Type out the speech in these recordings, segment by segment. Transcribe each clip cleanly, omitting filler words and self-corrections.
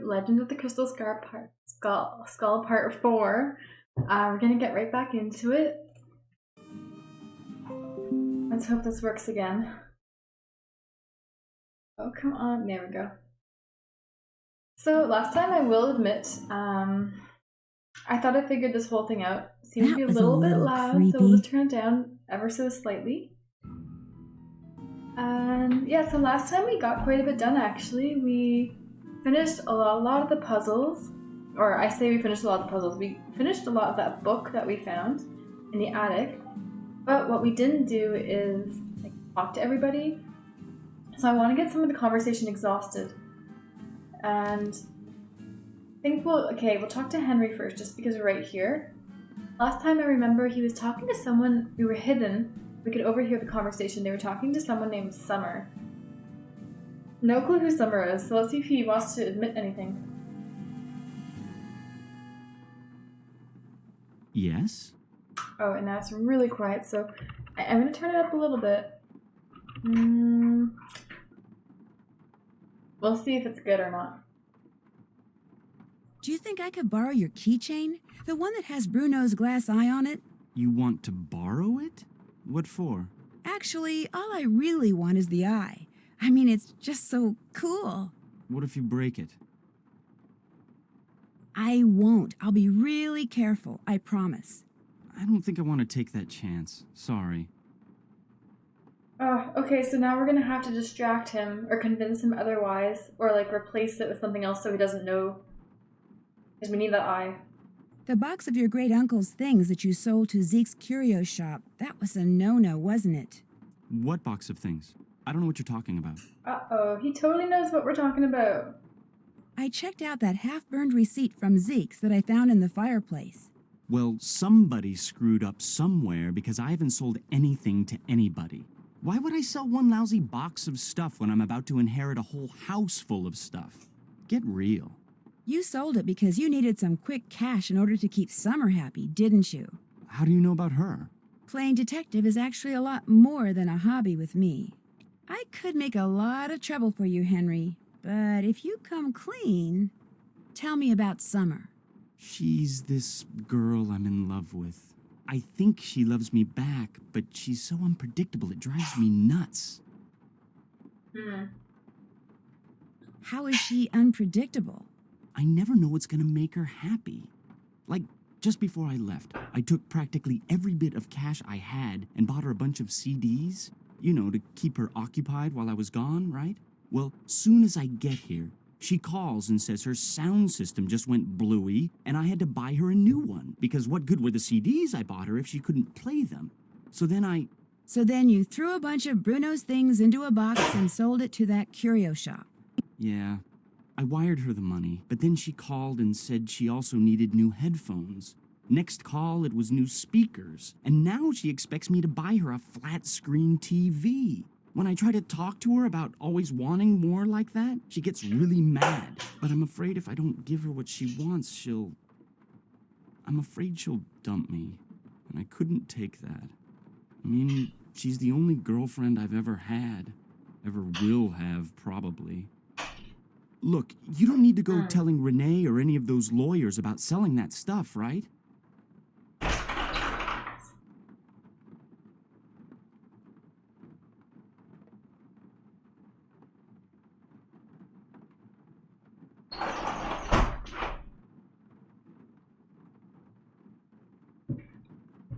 Legend of the Crystal Skull Part 4. We're gonna get right back into it. Let's hope this works again. Oh, come on. There we go. So last time, I will admit, I thought I figured this whole thing out. Seemed to be a little bit loud, creepy. so we'll just turn it down ever so slightly. And yeah, so last time we got quite a bit done actually. We finished a lot of the puzzles. Or I say we finished a lot of the puzzles. We finished a lot of that book that we found in the attic. But what we didn't do is like talk to everybody. So I want to get some of the conversation exhausted. And I think we'll talk to Henry first, just because we're right here. Last time I remember he was talking to someone. We were hidden. We could overhear the conversation. They were talking to someone named Summer. No clue who Summer is, so let's see if he wants to admit anything. Yes? Oh, and now it's really quiet, so I'm going to turn it up a little bit. We'll see if it's good or not. Do you think I could borrow your keychain? The one that has Bruno's glass eye on it? You want to borrow it? What for? Actually, all I really want is the eye. I mean, it's just so cool. What if you break it? I won't. I'll be really careful, I promise. I don't think I want to take that chance. Sorry. Oh, okay, so now we're gonna have to distract him or convince him otherwise, or like replace it with something else so he doesn't know. Because we need that eye. The box of your great-uncle's things that you sold to Zeke's curio shop, that was a no-no, wasn't it? What box of things? I don't know what you're talking about. Uh-oh, he totally knows what we're talking about. I checked out that half-burned receipt from Zeke's that I found in the fireplace. Well, somebody screwed up somewhere because I haven't sold anything to anybody. Why would I sell one lousy box of stuff when I'm about to inherit a whole house full of stuff? Get real. You sold it because you needed some quick cash in order to keep Summer happy, didn't you? How do you know about her? Playing detective is actually a lot more than a hobby with me. I could make a lot of trouble for you, Henry, but if you come clean, tell me about Summer. She's this girl I'm in love with. I think she loves me back, but she's so unpredictable it drives me nuts. How is she unpredictable? I never know what's gonna make her happy. Like, just before I left, I took practically every bit of cash I had and bought her a bunch of CDs. You know, to keep her occupied while I was gone, right? Well, soon as I get here, she calls and says her sound system just went bluey and I had to buy her a new one because what good were the CDs I bought her if she couldn't play them? So then you threw a bunch of Bruno's things into a box and sold it to that curio shop. Yeah, I wired her the money, but then she called and said she also needed new headphones. Next call, it was new speakers, and now she expects me to buy her a flat-screen TV. When I try to talk to her about always wanting more like that, she gets really mad. But I'm afraid if I don't give her what she wants, I'm afraid she'll dump me, and I couldn't take that. I mean, she's the only girlfriend I've ever had. Ever will have, probably. Look, you don't need to go telling Renee or any of those lawyers about selling that stuff, right?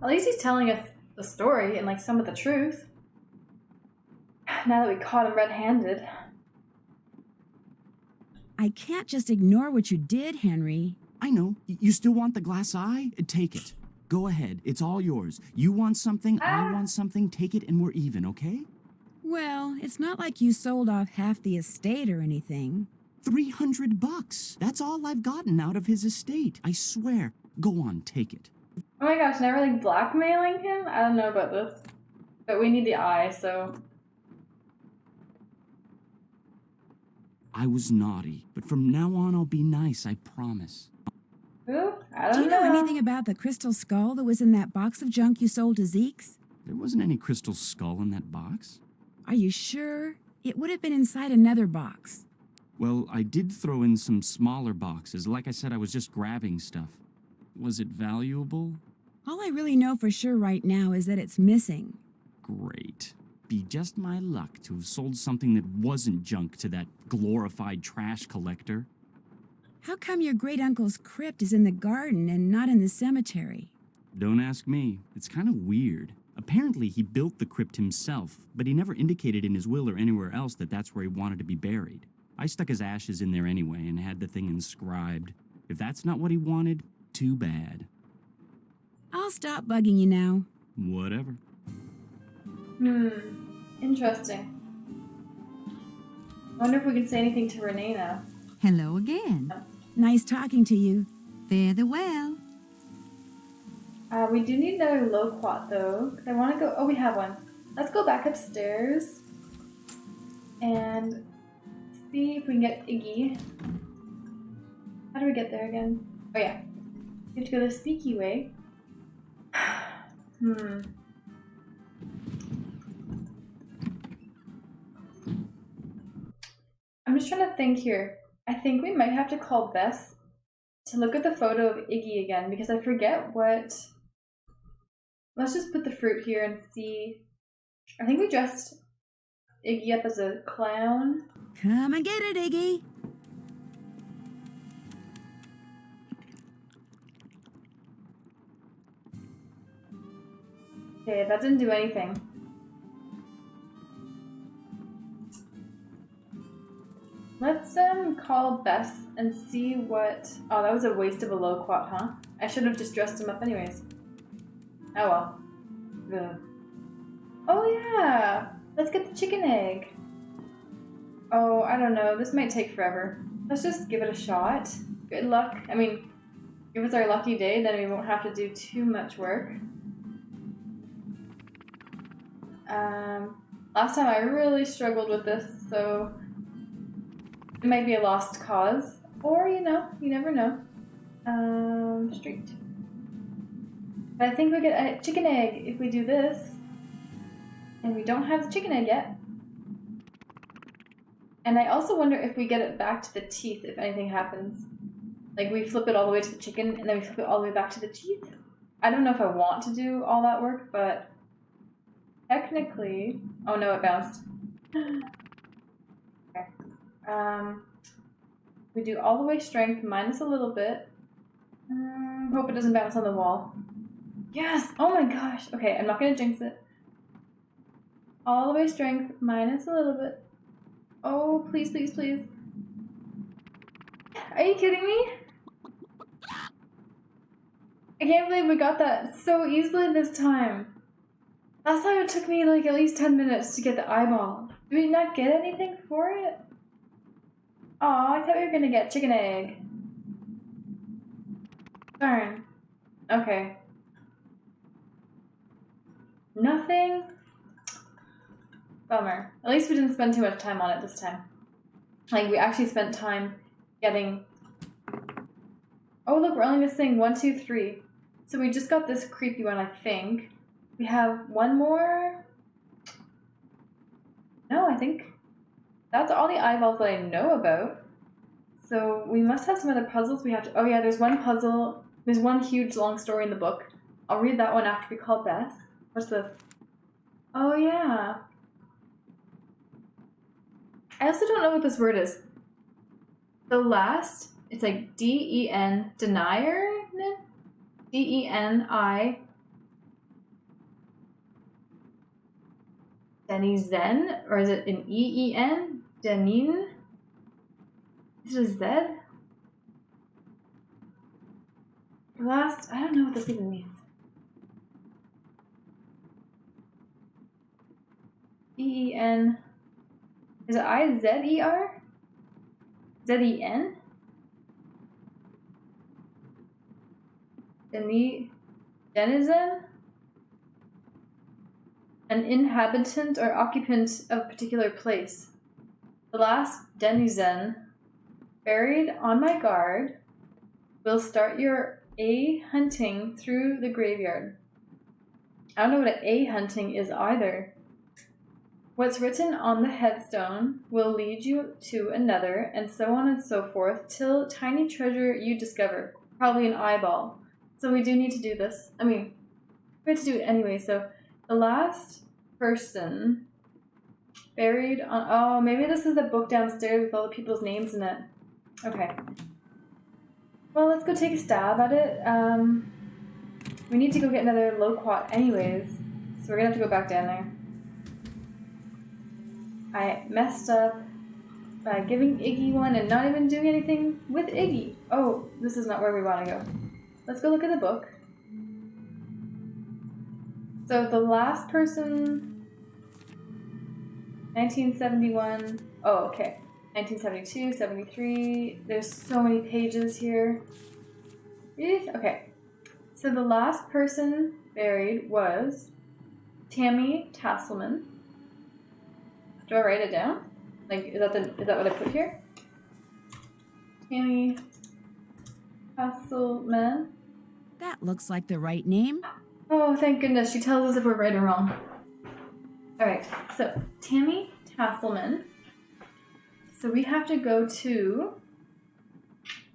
At least he's telling us the story and like some of the truth. Now that we caught him red-handed. I can't just ignore what you did, Henry. I know. You still want the glass eye? Take it. Go ahead. It's all yours. You want something, I want something. Take it and we're even, okay? Well, it's not like you sold off half the estate or anything. $300. That's all I've gotten out of his estate. I swear. Go on, take it. Oh my gosh, now we're like blackmailing him? I don't know about this. But we need the eye, so... I was naughty, but from now on I'll be nice, I promise. Who? I don't know. Do you know anything about the crystal skull that was in that box of junk you sold to Zeke's? There wasn't any crystal skull in that box. Are you sure? It would have been inside another box. Well, I did throw in some smaller boxes. Like I said, I was just grabbing stuff. Was it valuable? All I really know for sure right now is that it's missing. Great. Be just my luck to have sold something that wasn't junk to that glorified trash collector. How come your great-uncle's crypt is in the garden and not in the cemetery? Don't ask me. It's kind of weird. Apparently, he built the crypt himself, but he never indicated in his will or anywhere else that that's where he wanted to be buried. I stuck his ashes in there anyway and had the thing inscribed. If that's not what he wanted, too bad. I'll stop bugging you now. Whatever. Interesting. Wonder if we can say anything to Renee now. Hello again. Nice talking to you. Fare thee well. We do need another loquat though, because I want to go. Oh, we have one. Let's go back upstairs and see if we can get Iggy. How do we get there again? Oh yeah, we have to go the sneaky way. I'm just trying to think here. I think we might have to call Bess to look at the photo of Iggy again because I forget what. Let's just put the fruit here and see. I think we dressed Iggy up as a clown. Come and get it, Iggy. Okay, that didn't do anything. Let's call Bess and see what. Oh, that was a waste of a loquat, huh? I should have just dressed him up anyways. Oh well. Ugh. Oh yeah! Let's get the chicken egg. Oh, I don't know. This might take forever. Let's just give it a shot. Good luck. I mean, if it's our lucky day, then we won't have to do too much work. Last time I really struggled with this, so it might be a lost cause. Or, you never know. Street. But I think we get a chicken egg if we do this. And we don't have the chicken egg yet. And I also wonder if we get it back to the teeth if anything happens. Like we flip it all the way to the chicken and then we flip it all the way back to the teeth. I don't know if I want to do all that work, but technically... Oh no, it bounced. Okay. We do all the way strength minus a little bit. Hope it doesn't bounce on the wall. Yes! Oh my gosh! Okay, I'm not gonna jinx it. All the way strength minus a little bit. Oh, please, please, please. Are you kidding me? I can't believe we got that so easily this time. Last time it took me like at least 10 minutes to get the eyeball. Did we not get anything for it? Aw, I thought we were gonna get chicken egg. Darn. Okay. Nothing? Bummer. At least we didn't spend too much time on it this time. Like, we actually spent time getting... Oh, look, we're only missing 1, 2, 3. So we just got this creepy one, I think. We have one more... No, I think that's all the eyeballs that I know about. So we must have some other puzzles we have to... Oh yeah, there's one puzzle. There's one huge long story in the book. I'll read that one after we call Beth. What's this? Oh yeah. I also don't know what this word is. The last, it's like D-E-N, denier? D-E-N-I. Denizen? Or is it an E-E-N? Denin? Is it a Z? The last, I don't know what this even means. D-E-N... Is it I-Z-E-R? Z-E-N? Denizen? An inhabitant or occupant of a particular place. The last denizen, buried on my guard, will start your A hunting through the graveyard. I don't know what an A hunting is either. What's written on the headstone will lead you to another, and so on and so forth, till tiny treasure you discover. Probably an eyeball. So we do need to do this. I mean, we have to do it anyway. So the last person buried on... Oh, maybe this is the book downstairs with all the people's names in it. Okay. Well, let's go take a stab at it. We need to go get another loquat anyways. So we're going to have to go back down there. I messed up by giving Iggy one and not even doing anything with Iggy. Oh, this is not where we want to go. Let's go look at the book. So the last person, 1971. Oh, okay. 1972, 73. There's so many pages here. Okay. So the last person buried was Tammy Tasselman. Do I write it down? Like, is that what I put here? Tammy Tasselman. That looks like the right name. Oh, thank goodness. She tells us if we're right or wrong. Alright, so Tammy Tasselman. So we have to go to...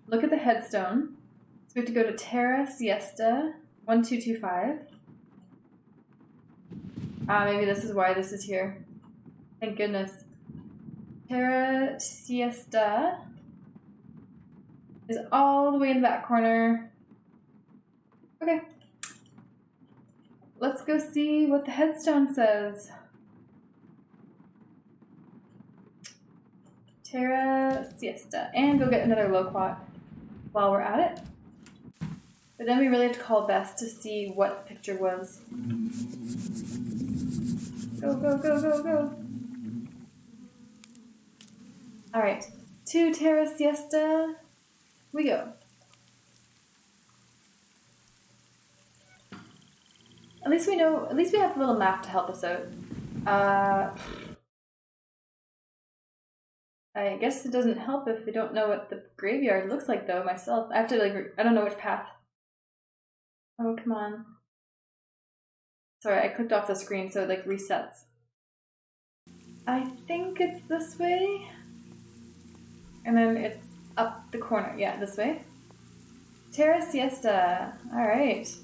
Look at the headstone. So we have to go to Terra Siesta 1225. Maybe this is why this is here. Thank goodness. Terra Siesta is all the way in the back corner. Okay. Let's go see what the headstone says. Terra Siesta. And go get another loquat while we're at it. But then we really have to call Bess to see what the picture was. Go, go, go, go, go. Alright. To Terra Siesta we go. At least we have a little map to help us out. I guess it doesn't help if we don't know what the graveyard looks like, though, myself. I have to, I don't know which path. Oh, come on. Sorry, I clicked off the screen, so it, resets. I think it's this way. And then it's up the corner. Yeah, this way. Terra Siesta. Alright.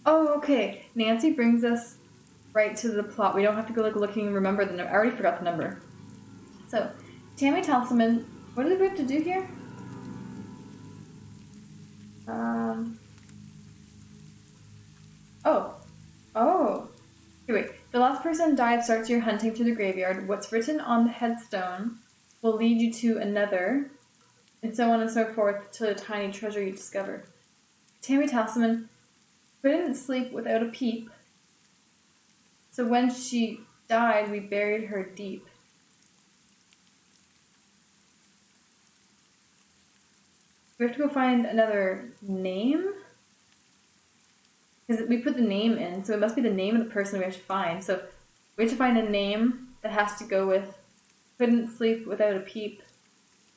Oh, okay. Nancy brings us right to the plot. We don't have to go looking and remember the number. I already forgot the number. So, Tammy Tasselman, what do we have to do here? Oh. Okay, wait. The last person died starts your hunting through the graveyard. What's written on the headstone will lead you to another, and so on and so forth, to the tiny treasure you discover. Tammy Tasselman couldn't sleep without a peep, so when she died, we buried her deep. We have to go find another name? Because we put the name in, so it must be the name of the person we have to find. So we have to find a name that has to go with couldn't sleep without a peep.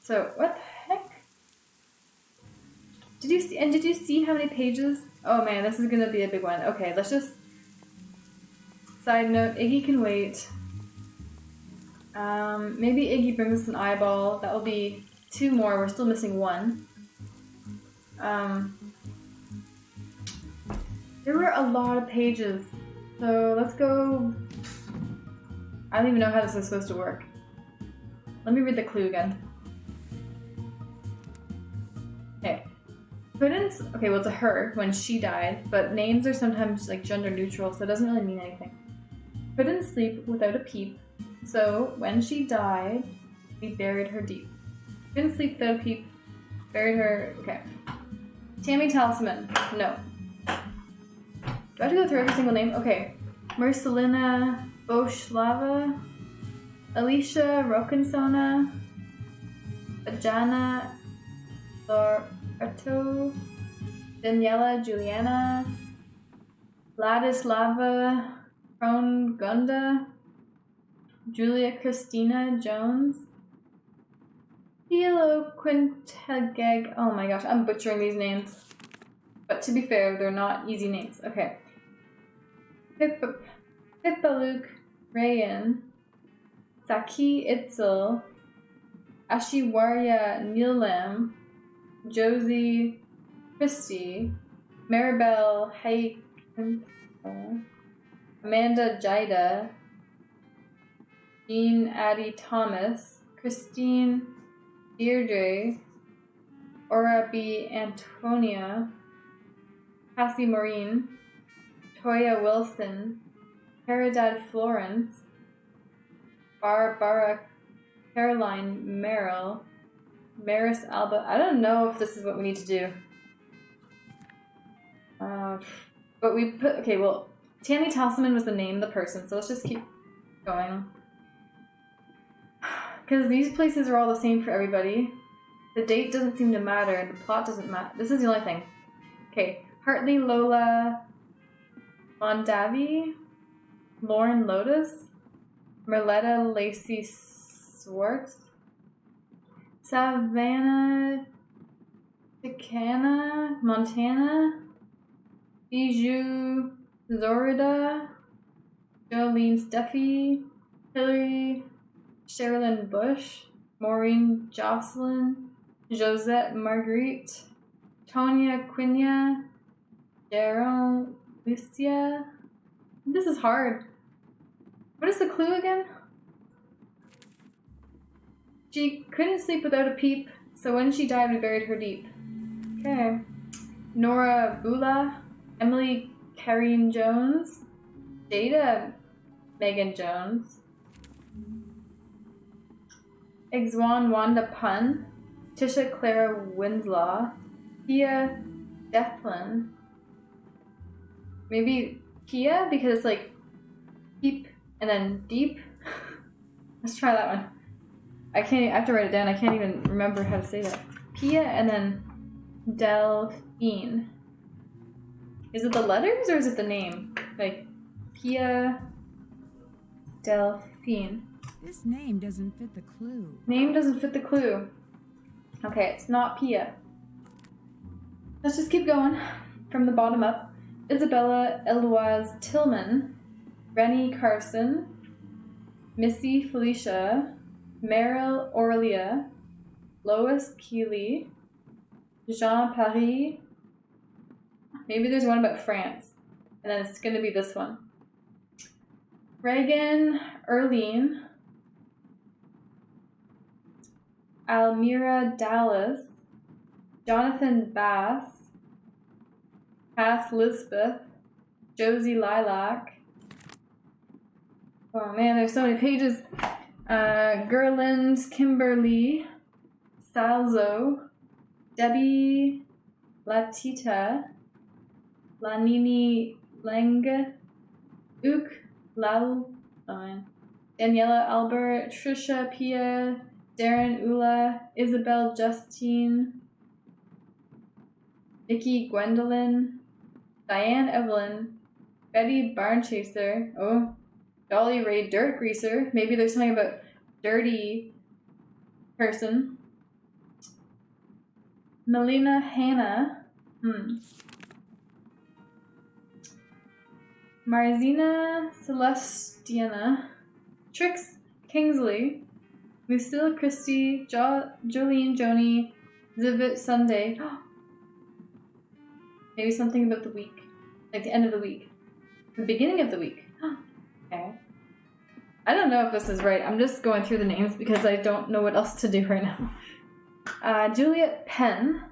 So, what the heck? Did you see how many pages? Oh man, this is gonna be a big one. Okay, let's just... Side note, Iggy can wait. Maybe Iggy brings us an eyeball. That will be 2 more. We're still missing 1. There were a lot of pages. So let's go... I don't even know how this is supposed to work. Let me read the clue again. Okay. Okay, well, it's a her when she died, but names are sometimes gender neutral, so it doesn't really mean anything. Couldn't sleep without a peep, so when she died, we buried her deep. Couldn't sleep without a peep, buried her. Okay. Tammy Tasselman. No. Do I have to go through every single name? Okay. Marcelina Boshlava, Alicia Rokinsona, Bajana Loreto, Daniela Juliana, Vladislava Krongunda, Julia Christina Jones, Hilo Quintageg. Oh my gosh, I'm butchering these names. But to be fair, they're not easy names. Okay. Pipaluk Rayan, Saki Itzel, Ashiwarya Neelam, Josie Christie, Maribel Haykins, Amanda Jida, Jean Addie Thomas, Christine Deirdre, Aura B. Antonia, Cassie Maureen, Toya Wilson, Caridad Florence, Barbara Caroline Merrill, Maris Alba. I don't know if this is what we need to do. But we put, okay, well, Tammy Tasselman was the name of the person, so let's just keep going. Because these places are all the same for everybody. The date doesn't seem to matter, the plot doesn't matter. This is the only thing. Okay, Hartley Lola Mondavi, Lauren Lotus, Merletta Lacey Swartz, Savannah Ticana Montana, Bijou Zorida, Jolene Steffi, Hillary Sherilyn Bush, Maureen Jocelyn, Josette Marguerite, Tonya Quinya, Daryl Lucia. This is hard. What is the clue again? She couldn't sleep without a peep, so when she died, we buried her deep. Okay. Nora Bula, Emily Karine Jones, Jada Megan Jones, Exwan Wanda Pun, Tisha Clara Winslow, Pia Deflin. Maybe Pia, because it's like peep and then deep. Let's try that one. I have to write it down. I can't even remember how to say that. Pia and then Delphine. Is it the letters or is it the name? Like Pia Delphine. This name doesn't fit the clue. Name doesn't fit the clue. Okay, it's not Pia. Let's just keep going from the bottom up. Isabella Eloise Tillman, Rennie Carson, Missy Felicia, Meryl Aurelia, Lois Keeley, Jean Paris. Maybe there's one about France. And then it's going to be this one. Reagan Erlene, Almira Dallas, Jonathan Bass, Cass Lisbeth, Josie Lilac. Oh man, there's so many pages. Gerland Kimberly, Salzo, Debbie Latita, Lanini Leng, Ook Lal, Daniela Albert, Trisha Pia, Darren Ula, Isabel Justine, Nikki Gwendolyn, Diane Evelyn, Betty Barnchaser, oh, Dolly Ray Dirt Greaser, maybe there's something about dirty person, Melina Hannah, Marzina Celestiana, Trix Kingsley, Lucille Christie, Jolene Joni, Zivit Sunday. Maybe something about the week. Like the end of the week. The beginning of the week. Okay. I don't know if this is right. I'm just going through the names because I don't know what else to do right now. Juliet Penn.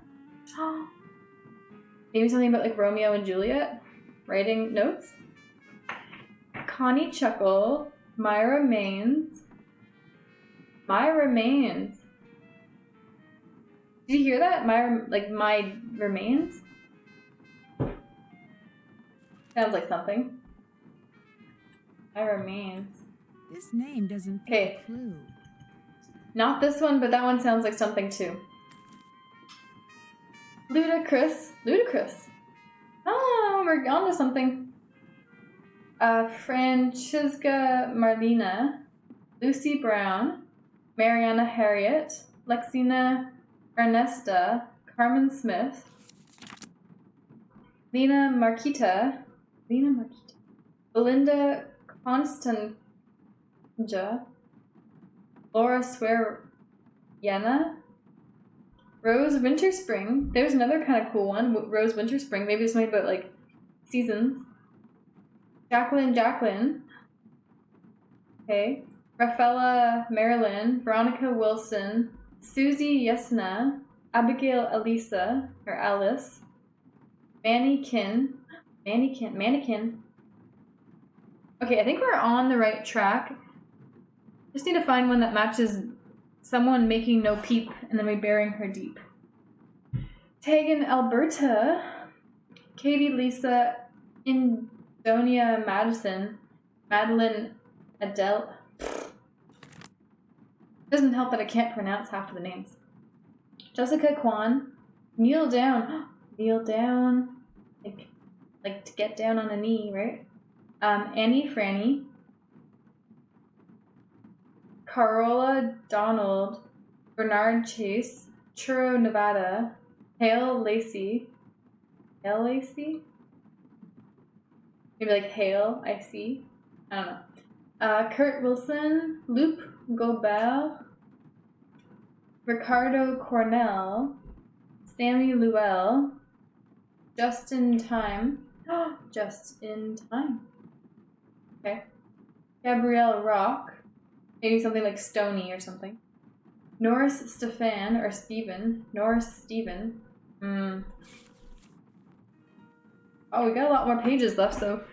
Maybe something about like Romeo and Juliet. Writing notes. Connie Chuckle. Myra Maines. Myra Maines. Did you hear that? Myra, like my remains? Sounds like something. Myra Maines. This name doesn't fit Okay. the clue. Not this one, but that one sounds like something too. Ludacris. Oh, we're on to something. Francesca Marlena. Lucy Brown. Mariana Harriet. Lexina Ernesta. Carmen Smith. Lena Marquita. Belinda Ja. Laura Swear-Yana. Rose Winter Spring. There's another kind of cool one. Rose Winter Spring. Maybe it's made about like seasons. Jacqueline. Okay. Rafaela Marilyn. Veronica Wilson. Susie Yesna. Abigail Elisa. Or Alice. Mannequin. Okay, I think we're on the right track. Just need to find one that matches someone making no peep and then we burying her deep. Tegan Alberta. Katie Lisa Indonia Madison. Madeline Adele. Doesn't help that I can't pronounce half of the names. Jessica Kwan. Kneel down. Kneel down. Like to get down on a knee, right? Annie Franny. Carola Donald. Bernard Chase. Churro Nevada. Hale Lacey. Hale Lacey? Maybe like Hale, I see. I don't know. Kurt Wilson. Luke Gobel. Ricardo Cornell. Sammy Llewell. Just in Time. Just in Time. Okay. Gabrielle Rock. Maybe something like Stony or something. Norris Stefan or Steven. Norris Steven. Oh, we got a lot more pages left, so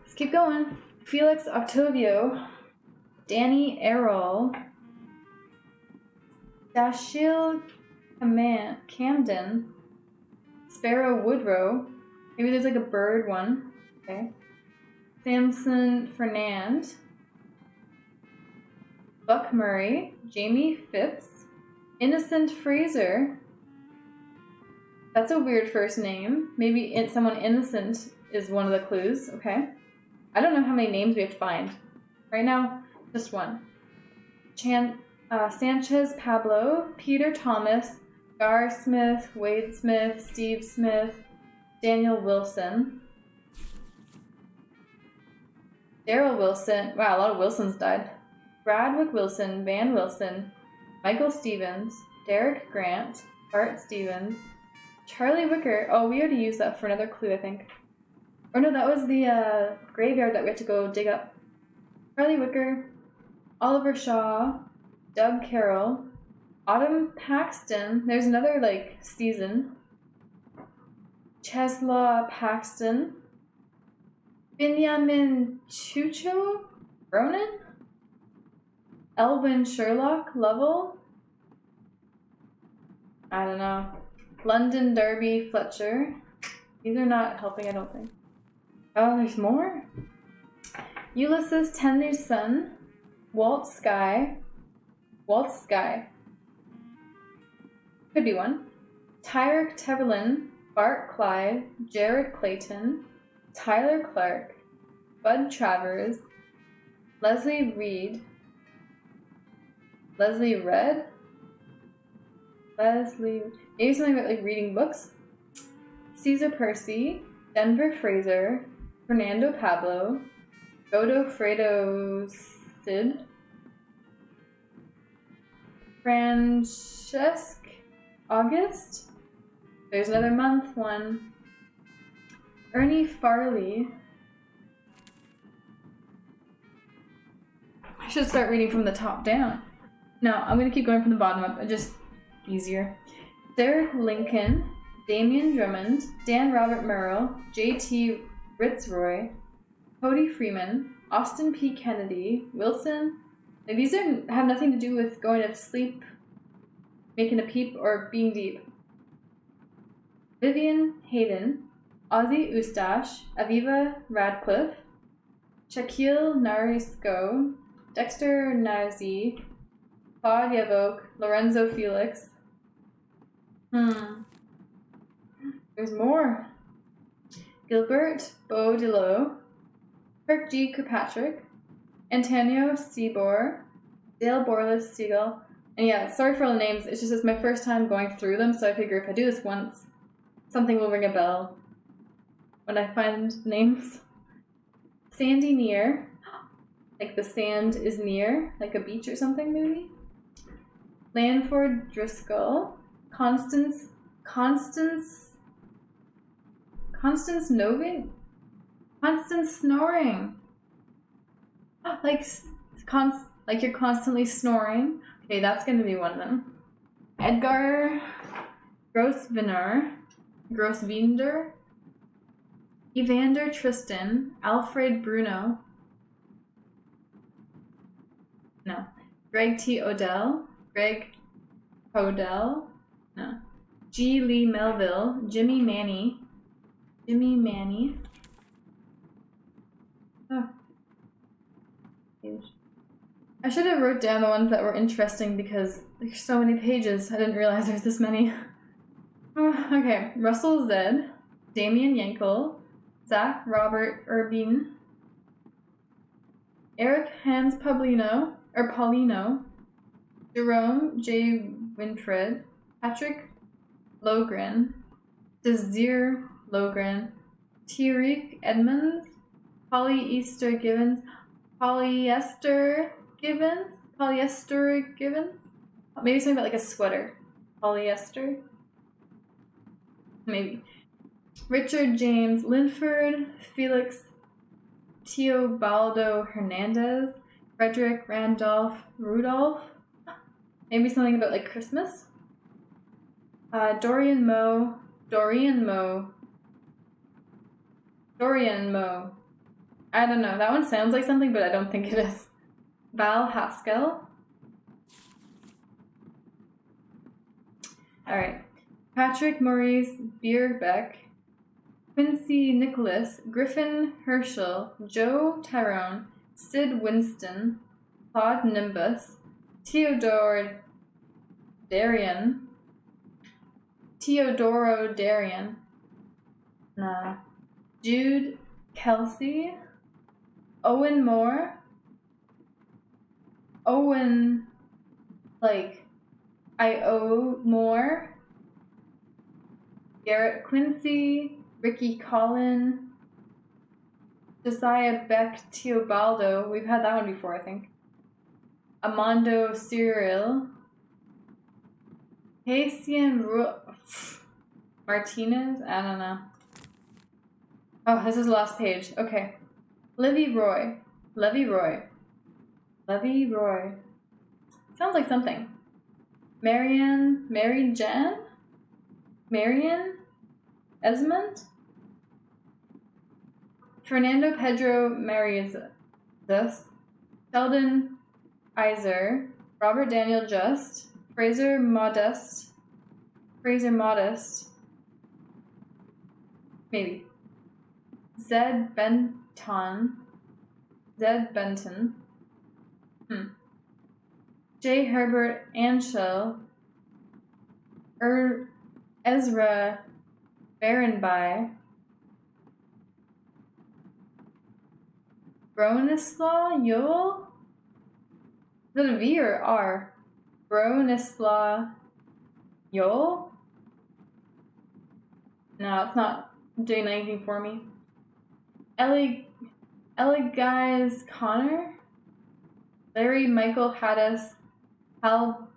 let's keep going. Felix Octavio. Danny Errol. Dashiell Camden. Sparrow Woodrow. Maybe there's like a bird one. Okay. Samson Fernand. Buck Murray. Jamie Phipps. Innocent Fraser. That's a weird first name. Maybe someone innocent is one of the clues. Okay. I don't know how many names we have to find. Right now, just one. Sanchez Pablo. Peter Thomas. Gar Smith. Wade Smith. Steve Smith. Daniel Wilson. Daryl Wilson. Wow, a lot of Wilsons died. Bradwick Wilson. Van Wilson. Michael Stevens. Derek Grant. Bart Stevens. Charlie Wicker. Oh, we already used that for another clue, I think. Or no, that was the graveyard that we had to go dig up. Charlie Wicker. Oliver Shaw. Doug Carroll. Autumn Paxton. There's another, like, season. Cheslaw Paxton. Benjamin Chucho Ronan. Elwin Sherlock Lovell. I don't know. London Derby Fletcher. These are not helping, I don't think. Oh, there's more? Ulysses Tenley's son. Walt Sky. Could be one. Tyrek Teverlin. Bart Clyde. Jared Clayton. Tyler Clark. Bud Travers. Leslie Reed. Leslie Red? Maybe something about like reading books. Caesar Percy. Denver Fraser. Fernando Pablo. Godofredo Cid. Francesc August. There's another month one. Ernie Farley. I should start reading from the top down. No, I'm going to keep going from the bottom up. It's just easier. Derek Lincoln. Damian Drummond. Dan Robert Murrow. J.T. Ritzroy. Cody Freeman. Austin P. Kennedy. Wilson. Like, these have nothing to do with going to sleep, making a peep, or being deep. Vivian Hayden. Ozzy Ustash. Aviva Radcliffe. Shaquille Narisco. Dexter Nazi. Claude Yavok. Lorenzo Felix. There's more. Gilbert Baudillo. Kirk G. Kirkpatrick. Antonio Seabor. Dale Borlas Siegel. And yeah, sorry for all the names. It's just it's my first time going through them, so I figure if I do this once, something will ring a bell when I find names. Sandy Neer. Like the sand is near, like a beach or something, maybe? Lanford Driscoll. Constance Novin? Constance snoring. Like you're constantly snoring. Okay, that's gonna be one of them. Edgar Grosvenor. Evander Tristan. Alfred Bruno. No. Greg T. Odell. Greg Hodel. No. G. Lee Melville. Jimmy Manny. Oh. I should have wrote down the ones that were interesting because there's so many pages. I didn't realize there's this many. Okay. Russell Zed. Damien Yankel. Zach Robert Urbine. Eric Hans Paulino. Jerome J. Winfred. Patrick Logren. Desir Logren. Tariq Edmonds. Polyester Givens. Maybe something about like a sweater. Polyester? Maybe. Richard James Linford. Felix Teobaldo Hernandez. Frederick Randolph Rudolph. Maybe something about like Christmas. Dorian Moe. I don't know. That one sounds like something, but I don't think it is. Val Haskell. Alright. Patrick Maurice Bierbeck. Quincy Nicholas. Griffin Herschel. Joe Tyrone. Sid Winston. Claude Nimbus. Teodoro Darian. Nah. Jude Kelsey. Owen Moore. Owen, like, I.O. Moore. Garrett Quincy. Ricky Collin. Josiah Beck Teobaldo. We've had that one before, I think. Amando Cyril. Haitian Martinez? I don't know. Oh, this is the last page. Okay. Levy Roy. Sounds like something. Mary Jen? Marian? Esmond? Fernando Pedro Marias. Sheldon Iser. Robert Daniel Just. Fraser Modest. Maybe. Zed Benton. J. Herbert Anschel. Ezra Barenby. Bronislaw Yule? Is it a V or R? Bronislaw Yule? No, it's not doing anything for me. Ellie Guys Connor? Larry Michael Haddis, Halborn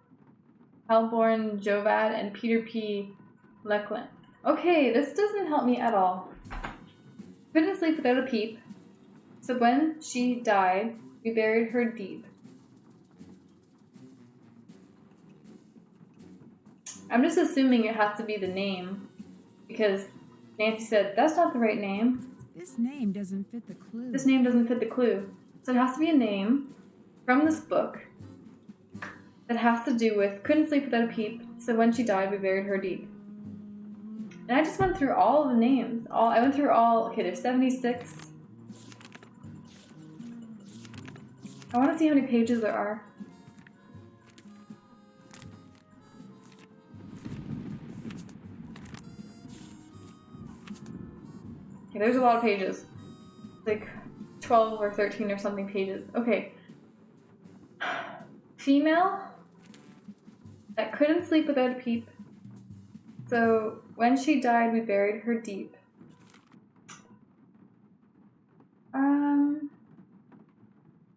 Jovad, and Peter P. Lecklin. Okay, this doesn't help me at all. Couldn't sleep without a peep. So when she died, we buried her deep. I'm just assuming it has to be the name, because Nancy said, that's not the right name. This name doesn't fit the clue. So it has to be a name from this book that has to do with couldn't sleep without a peep, so when she died, we buried her deep. And I just went through all of the names. Okay, there's 76. I want to see how many pages there are. Okay, there's a lot of pages. Like 12 or 13 or something pages. Okay. Female that couldn't sleep without a peep. So when she died, we buried her deep.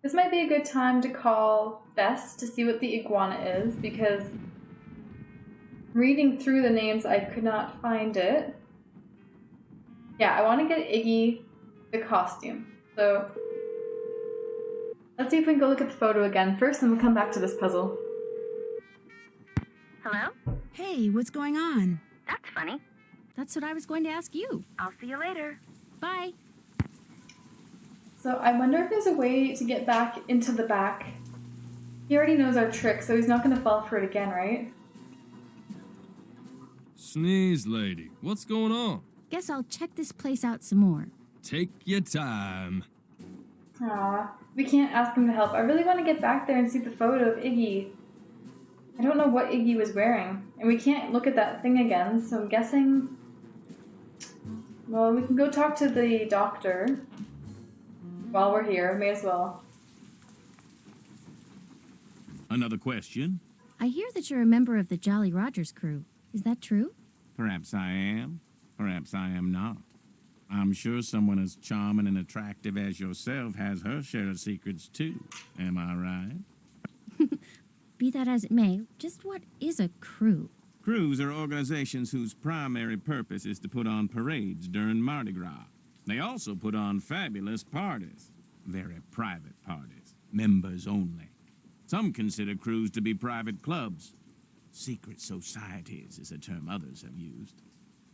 This might might be a good time to call Bess to see what the iguana is, because reading through the names, I could not find it. Yeah, I want to get Iggy the costume. So let's see if we can go look at the photo again first, and we'll come back to this puzzle. Hello? Hey, what's going on? That's funny. That's what I was going to ask you. I'll see you later. Bye. So I wonder if there's a way to get back into the back. He already knows our trick, so he's not going to fall for it again, right? Sneeze, lady. What's going on? Guess I'll check this place out some more. Take your time. Aw, we can't ask him to help. I really want to get back there and see the photo of Iggy. I don't know what Iggy was wearing, and we can't look at that thing again, so I'm guessing... Well, we can go talk to the doctor while we're here. May as well. Another question? I hear that you're a member of the Jolly Rogers crew. Is that true? Perhaps I am. Perhaps I am not. I'm sure someone as charming and attractive as yourself has her share of secrets too. Am I right? Be that as it may, just what is a crew? Crews are organizations whose primary purpose is to put on parades during Mardi Gras. They also put on fabulous parties. Very private parties. Members only. Some consider crews to be private clubs. Secret societies is a term others have used.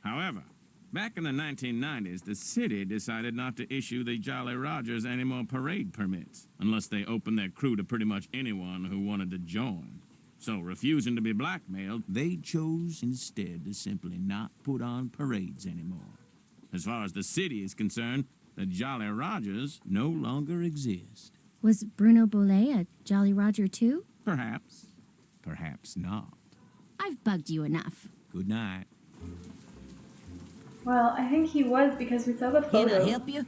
However, back in the 1990s, the city decided not to issue the Jolly Rogers any more parade permits, unless they opened their crew to pretty much anyone who wanted to join. So, refusing to be blackmailed, they chose instead to simply not put on parades anymore. As far as the city is concerned, the Jolly Rogers no longer exist. Was Bruno Boulay a Jolly Roger too? Perhaps. Perhaps not. I've bugged you enough. Good night. Well, I think he was because we saw the photo. Can I help you?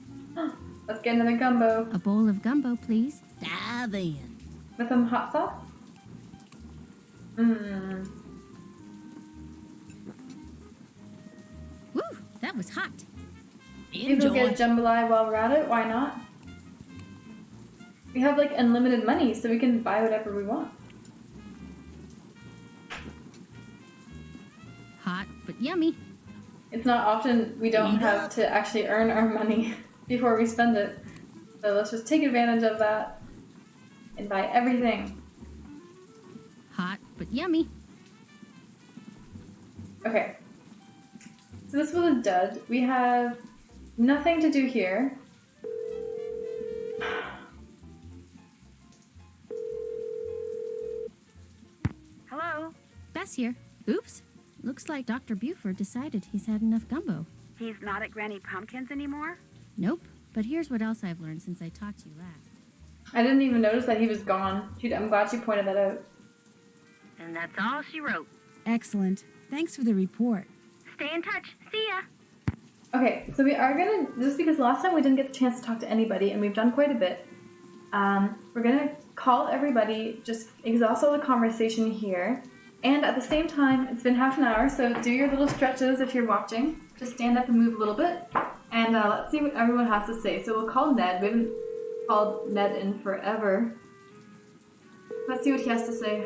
Let's get another gumbo. A bowl of gumbo, please. Dive in. With some hot sauce? Woo, that was hot. Maybe we'll get jambalaya while we're at it. Why not? We have like unlimited money, so we can buy whatever we want. Hot, but yummy. It's not often we don't have to actually earn our money before we spend it. So let's just take advantage of that and buy everything. Hot, but yummy. Okay. So this was a dud. We have nothing to do here. Hello? Bess here. Oops. Looks like Dr. Buford decided he's had enough gumbo. He's not at Granny Pumpkin's anymore? Nope. But here's what else I've learned since I talked to you last. I didn't even notice that he was gone. Dude, I'm glad you pointed that out. And that's all she wrote. Excellent. Thanks for the report. Stay in touch. See ya! Okay, so we are gonna, just because last time we didn't get the chance to talk to anybody, and we've done quite a bit, we're gonna call everybody, just exhaust all the conversation here, and at the same time, it's been half an hour, so do your little stretches if you're watching. Just stand up and move a little bit, and let's see what everyone has to say. So we'll call Ned. We haven't called Ned in forever. Let's see what he has to say.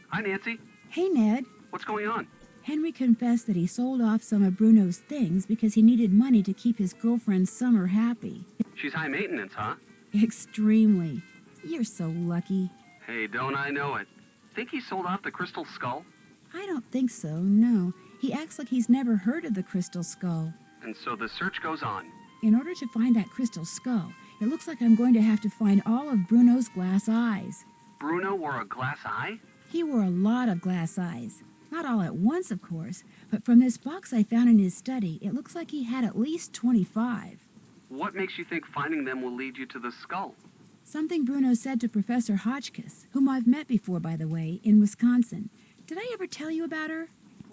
Hi, Nancy. Hey, Ned. What's going on? Henry confessed that he sold off some of Bruno's things because he needed money to keep his girlfriend Summer happy. She's high maintenance, huh? Extremely. You're so lucky. Hey, don't I know it. Think he sold off the crystal skull? I don't think so, no. He acts like he's never heard of the crystal skull. And so the search goes on. In order to find that crystal skull, it looks like I'm going to have to find all of Bruno's glass eyes. Bruno wore a glass eye? He wore a lot of glass eyes. Not all at once, of course, but from this box I found in his study, it looks like he had at least 25. What makes you think finding them will lead you to the skull? Something Bruno said to Professor Hotchkiss, whom I've met before, by the way, in Wisconsin. Did I ever tell you about her?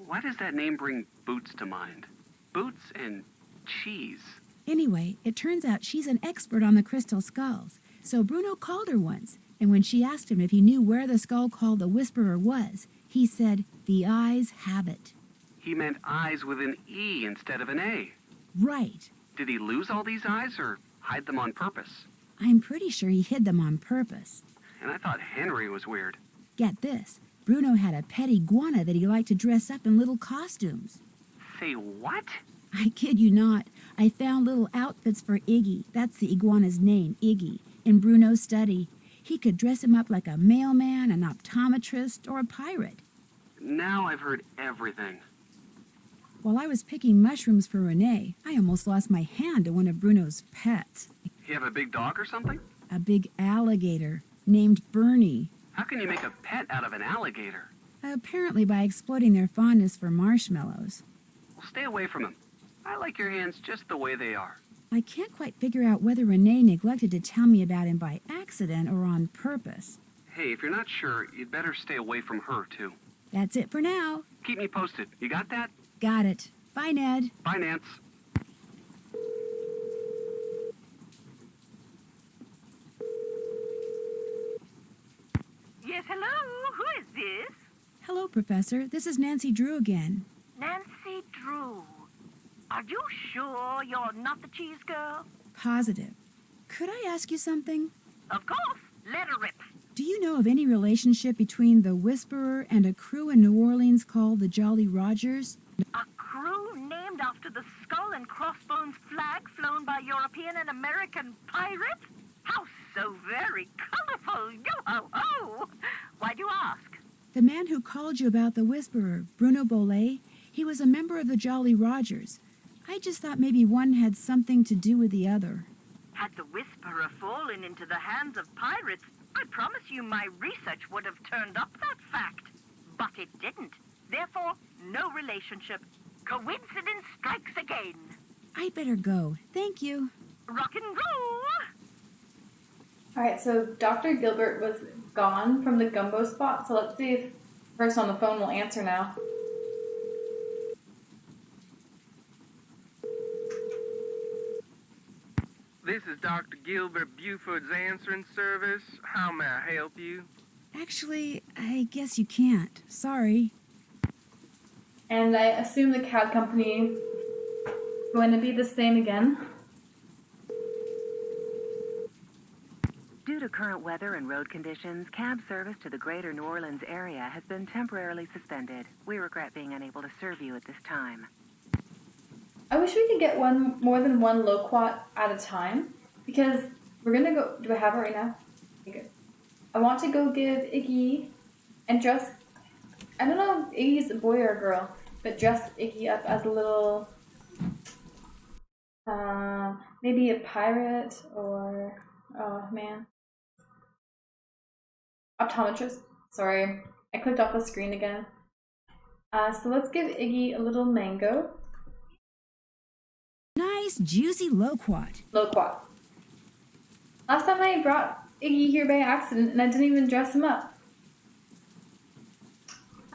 Why does that name bring Boots to mind? Boots and cheese. Anyway, it turns out she's an expert on the crystal skulls. So Bruno called her once, and when she asked him if he knew where the skull called the Whisperer was, he said, "The eyes have it." He meant eyes with an E instead of an A. Right. Did he lose all these eyes or hide them on purpose? I'm pretty sure he hid them on purpose. And I thought Henry was weird. Get this. Bruno had a pet iguana that he liked to dress up in little costumes. Say what? I kid you not. I found little outfits for Iggy, that's the iguana's name, Iggy, in Bruno's study. He could dress him up like a mailman, an optometrist, or a pirate. Now I've heard everything. While I was picking mushrooms for Renee, I almost lost my hand to one of Bruno's pets. You have a big dog or something? A big alligator named Bernie. How can you make a pet out of an alligator? Apparently by exploiting their fondness for marshmallows. Well, stay away from him. I like your hands just the way they are. I can't quite figure out whether Renee neglected to tell me about him by accident or on purpose. Hey, if you're not sure, you'd better stay away from her, too. That's it for now. Keep me posted. You got that? Got it. Bye, Ned. Bye, Nance. Yes, hello? Who is this? Hello, Professor. This is Nancy Drew again. Nancy Drew. Are you sure you're not the cheese girl? Positive. Could I ask you something? Of course. Let her rip. Do you know of any relationship between the Whisperer and a crew in New Orleans called the Jolly Rogers? A crew named after the skull and crossbones flag flown by European and American pirates? How so very colorful. Yo-ho-ho. Why do you ask? The man who called you about the Whisperer, Bruno Bollet, he was a member of the Jolly Rogers. I just thought maybe one had something to do with the other. Had the Whisperer fallen into the hands of pirates, I promise you my research would have turned up that fact. But it didn't. Therefore, no relationship. Coincidence strikes again. I'd better go. Thank you. Rock and roll! Alright, so Dr. Gilbert was gone from the gumbo spot, so let's see if the person on the phone will answer now. This is Dr. Gilbert Buford's answering service. How may I help you? Actually, I guess you can't. Sorry. And I assume the cab company is going to be the same again. Due to current weather and road conditions, cab service to the greater New Orleans area has been temporarily suspended. We regret being unable to serve you at this time. I wish we could get more than one loquat at a time, because we're going to go... Do I have it right now? Okay, good. I want to go give Iggy and dress... I don't know if Iggy's a boy or a girl, but dress Iggy up as a little... maybe a pirate or... Oh, man. Optometrist. Sorry. I clicked off the screen again. So let's give Iggy a little mango. Nice, juicy loquat. Loquat. Last time I brought Iggy here by accident and I didn't even dress him up.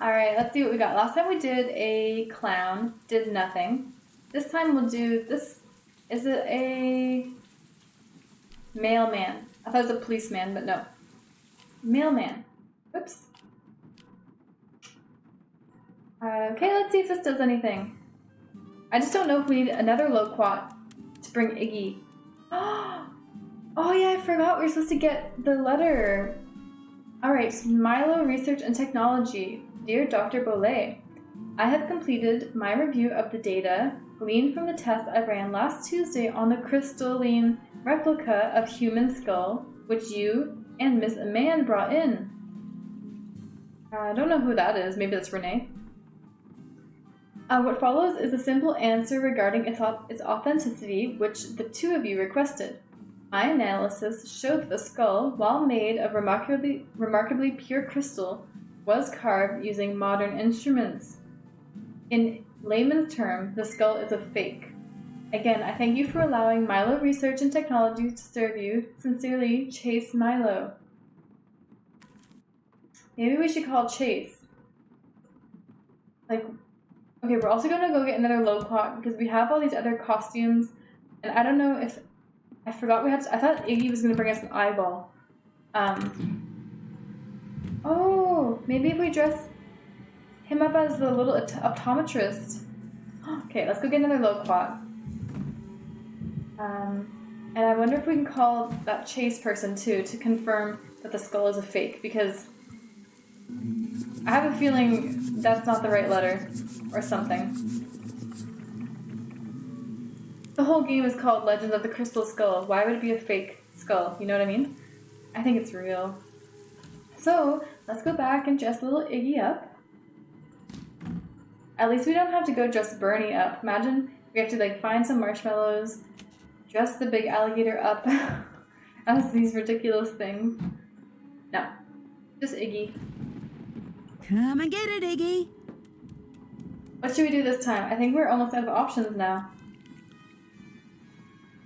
Alright, let's see what we got. Last time we did a clown, did nothing. This time we'll do this. Is it a mailman? I thought it was a policeman, but no. Mailman. Oops. Okay, let's see if this does anything. I just don't know if we need another loquat to bring Iggy. Oh yeah, I forgot we were supposed to get the letter. Alright, Milo Research and Technology. Dear Dr. Bollet, I have completed my review of the data gleaned from the test I ran last Tuesday on the crystalline replica of human skull, which you and Miss Amand brought in. I don't know who that is. Maybe that's Renee. What follows is a simple answer regarding its authenticity, which the two of you requested. My analysis showed that the skull, while made of remarkably pure crystal, was carved using modern instruments. In layman's terms, the skull is a fake. Again, I thank you for allowing Milo Research and Technology to serve you. Sincerely, Chase Milo. Maybe we should call Chase. Like... Okay, we're also going to go get another loquat because we have all these other costumes. And I don't know if... I forgot we had to... I thought Iggy was going to bring us an eyeball. Oh, maybe if we dress him up as the little optometrist. Okay, let's go get another loquat. And I wonder if we can call that Chase person too to confirm that the skull is a fake, because I have a feeling that's not the right letter or something. The whole game is called Legend of the Crystal Skull. Why would it be a fake skull? You know what I mean? I think it's real. So, let's go back and dress little Iggy up. At least we don't have to go dress Bernie up. Imagine we have to like find some marshmallows, dress the big alligator up as these ridiculous things. No, just Iggy. Come and get it, Iggy. What should we do this time? I think we're almost out of options now.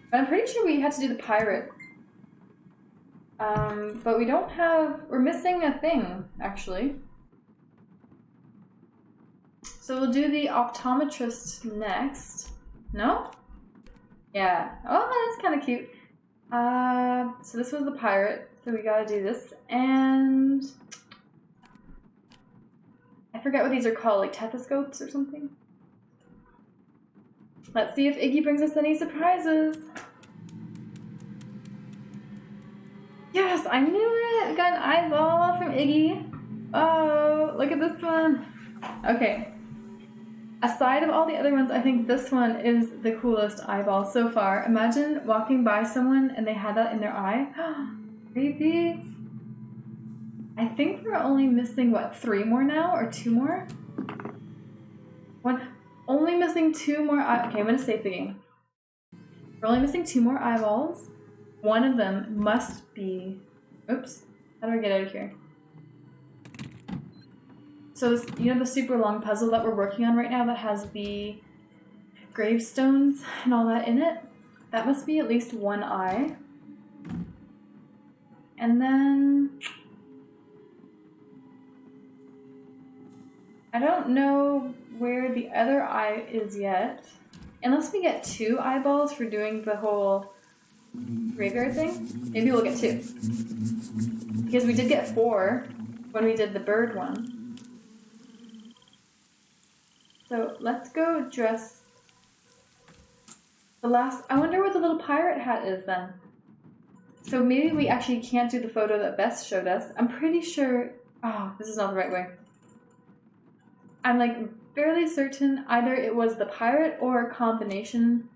But I'm pretty sure we had to do the pirate. But we don't have... We're missing a thing, actually. So we'll do the optometrist next. No? Yeah. Oh, that's kind of cute. So this was the pirate. So we gotta do this. And... I forget what these are called, like stethoscopes or something. Let's see if Iggy brings us any surprises. Yes, I knew it! I got an eyeball from Iggy. Oh, look at this one. Okay. Aside of all the other ones, I think this one is the coolest eyeball so far. Imagine walking by someone and they had that in their eye. Creepy. I think we're only missing, what, 3 more now? Or 2 more? One. Only missing 2 more okay, I'm gonna save the game. We're only missing 2 more eyeballs. One of them must be... Oops. How do I get out of here? So this, you know the super long puzzle that we're working on right now that has the gravestones and all that in it? That must be at least 1 eye. And then... I don't know where the other eye is yet. Unless we get 2 eyeballs for doing the whole graveyard thing. Maybe we'll get 2. Because we did get 4 when we did the bird one. So let's go dress the last... I wonder what the little pirate hat is then. So maybe we actually can't do the photo that Bess showed us. I'm pretty sure... Oh, this is not the right way. I'm like fairly certain either it was the pirate or a combination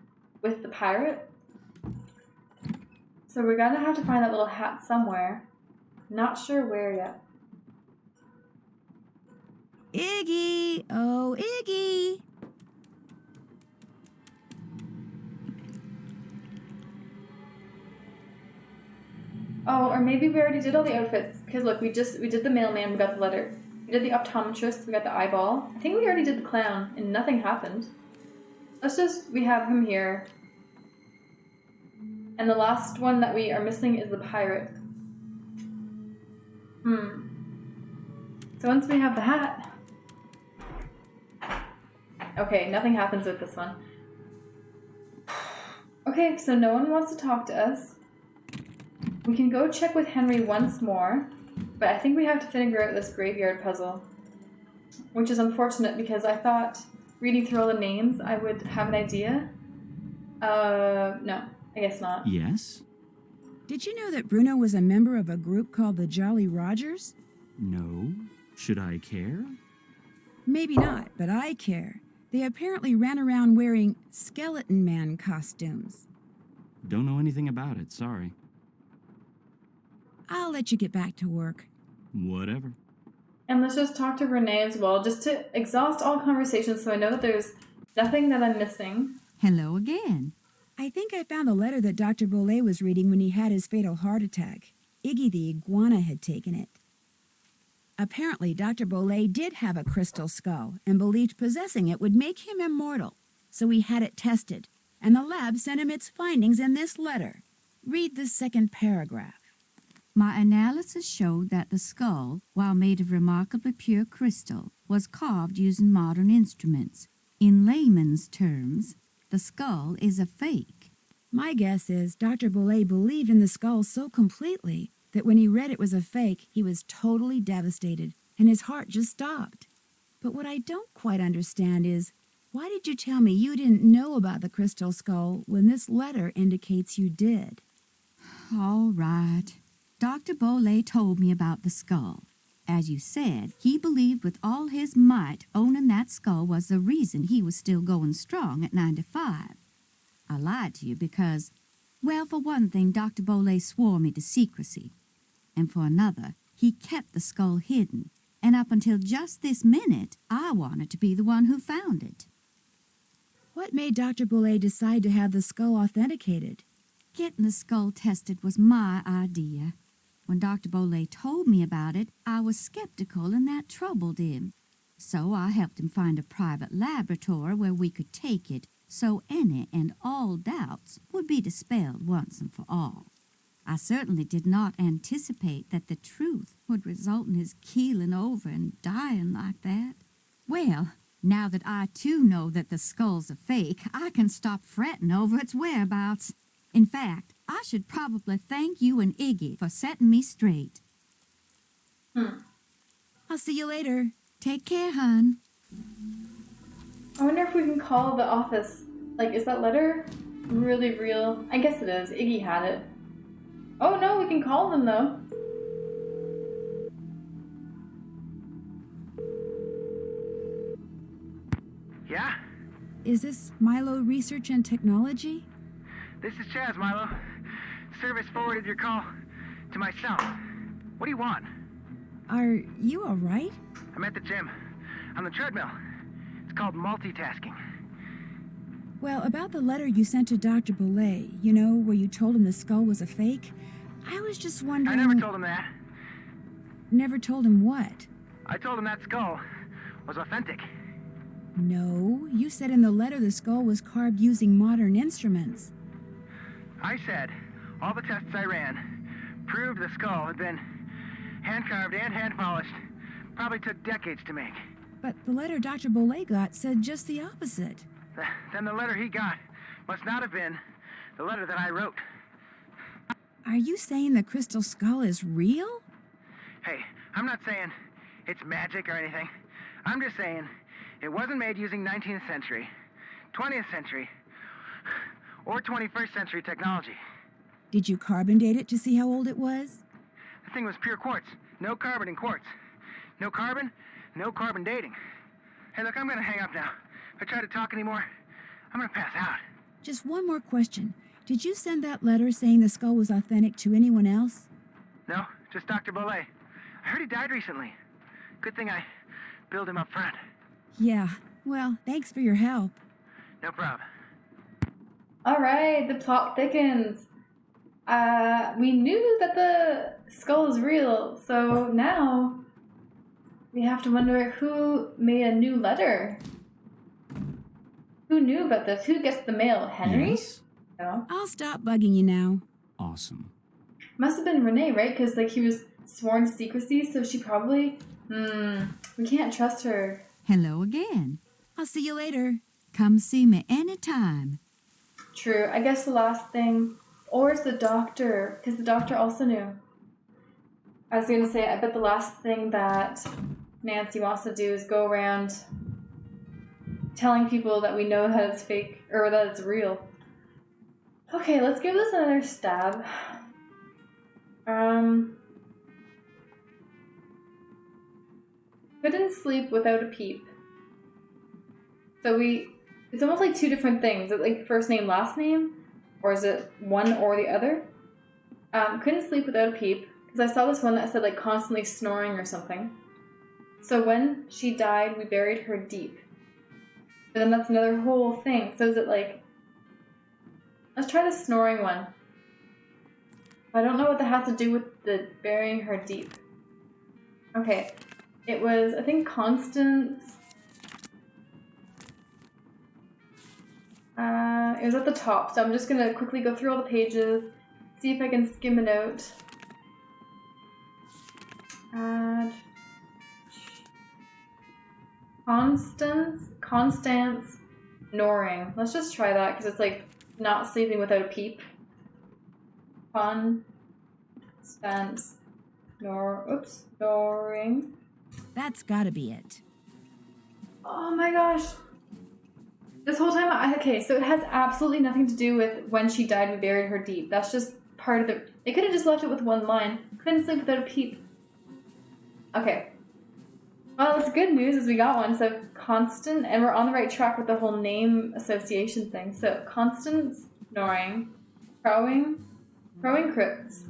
with the pirate. So we're gonna have to find that little hat somewhere. Not sure where yet. Iggy! Oh, Iggy! Oh, or maybe we already did all the outfits. Because look, we did the mailman, we got the letter. We did the optometrist, we got the eyeball. I think we already did the clown, and nothing happened. We have him here. And the last one that we are missing is the pirate. So once we have the hat... Okay, nothing happens with this one. Okay, so no one wants to talk to us. We can go check with Henry once more, but I think we have to figure out this graveyard puzzle. Which is unfortunate because I thought, reading through all the names, I would have an idea. No, I guess not. Yes? Did you know that Bruno was a member of a group called the Jolly Rogers? No. Should I care? Maybe not, but I care. They apparently ran around wearing Skeleton Man costumes. Don't know anything about it, sorry. I'll let you get back to work. Whatever. And let's just talk to Renee as well, just to exhaust all conversations so I know that there's nothing that I'm missing. Hello again. I think I found the letter that Dr. Bolet was reading when he had his fatal heart attack. Iggy the iguana had taken it. Apparently, Dr. Bolet did have a crystal skull and believed possessing it would make him immortal. So he had it tested, and the lab sent him its findings in this letter. Read the second paragraph. My analysis showed that the skull, while made of remarkably pure crystal, was carved using modern instruments. In layman's terms, the skull is a fake. My guess is Dr. Bolet believed in the skull so completely that when he read it was a fake, he was totally devastated, and his heart just stopped. But what I don't quite understand is, Why did you tell me you didn't know about the crystal skull when this letter indicates you did? All right. Dr. Boley told me about the skull. As you said, he believed with all his might owning that skull was the reason he was still going strong at 95. I lied to you because, well, for one thing, Dr. Boley swore me to secrecy. And for another, he kept the skull hidden. And up until just this minute, I wanted to be the one who found it. What made Dr. Boley decide to have the skull authenticated? Getting the skull tested was my idea. When Dr. Boley told me about it, I was skeptical and that troubled him. So I helped him find a private laboratory where we could take it so any and all doubts would be dispelled once and for all. I certainly did not anticipate that the truth would result in his keeling over and dying like that. Well, now that I too know that the skull's a fake, I can stop fretting over its whereabouts. In fact, I should probably thank you and Iggy for setting me straight. I'll see you later. Take care, hon. I wonder if we can call the office. Like, is that letter really real? I guess it is. Iggy had it. Oh no, we can call them though. Yeah? Is this Milo Research and Technology? This is Chaz, Milo. Service forwarded your call to my cell. What do you want? Are you all right? I'm at the gym. On the treadmill. It's called multitasking. Well, about the letter you sent to Dr. Boley, you know, where you told him the skull was a fake, I was just wondering... I never told him that. Never told him what? I told him that skull was authentic. No, you said in the letter the skull was carved using modern instruments. I said all the tests I ran proved the skull had been hand-carved and hand-polished. Probably took decades to make. But the letter Dr. Boley got said just the opposite. Then the letter he got must not have been the letter that I wrote. Are you saying the crystal skull is real? Hey, I'm not saying it's magic or anything. I'm just saying it wasn't made using 19th century, 20th century, or 21st century technology. Did you carbon date it to see how old it was? The thing was pure quartz. No carbon in quartz. No carbon, no carbon dating. Hey, look, I'm gonna hang up now. If I try to talk anymore, I'm gonna pass out. Just one more question. Did you send that letter saying the skull was authentic to anyone else? No, just Dr. Boley. I heard he died recently. Good thing I billed him up front. Yeah, well, thanks for your help. No problem. Alright, the plot thickens. We knew that the skull is real, so now we have to wonder who made a new letter. Who knew about this? Who gets the mail? Henry? Yes. No. I'll stop bugging you now. Awesome. Must have been Renee, right? Because like he was sworn to secrecy, so she probably... we can't trust her. Hello again. I'll see you later. Come see me anytime. True. I guess the last thing... Or it's the doctor, because the doctor also knew. I was going to say, I bet the last thing that Nancy wants to do is go around telling people that we know that it's fake, or that it's real. Okay, let's give this another stab. Couldn't sleep without a peep. So it's almost like two different things. Is it like first name, last name? Or is it one or the other? Couldn't sleep without a peep. Because I saw this one that said like constantly snoring or something. So when she died, we buried her deep. But then that's another whole thing. So is it like... Let's try the snoring one. I don't know what that has to do with the burying her deep. Okay. It was, I think, Constance... it was at the top, so I'm just going to quickly go through all the pages, see if I can skim it out. Constance Noring. Let's just try that, because it's like not sleeping without a peep. Constance Noring. That's gotta be it. Oh my gosh. This whole time, okay, so it has absolutely nothing to do with when she died, we buried her deep. That's just part of the... They could have just left it with one line. Couldn't sleep without a peep. Okay. Well, it's good news is we got one. So Constant, and we're on the right track with the whole name association thing. So Constance snoring, crowing crypts.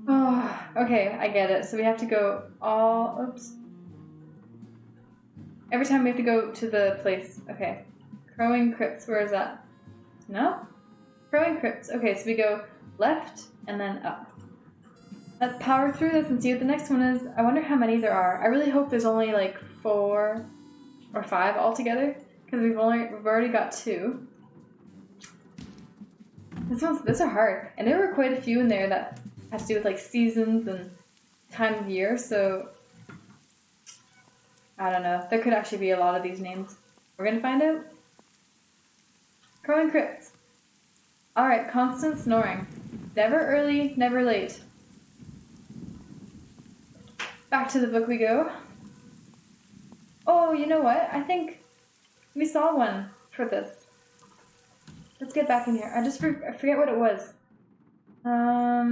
Oh, okay, I get it. So we have to go all... Oops. Every time we have to go to the place. Okay. Crowing crypts, where is that? No? Crowing crypts. Okay, so we go left and then up. Let's power through this and see what the next one is. I wonder how many there are. I really hope there's only like 4 or 5 altogether, because we've already got 2. These are hard, and there were quite a few in there that had to do with like seasons and time of year. So I don't know. There could actually be a lot of these names. We're gonna find out. Crowing crypts. All right, constant snoring. Never early, never late. Back to the book we go. Oh, you know what? I think we saw one for this. Let's get back in here. I forget what it was. I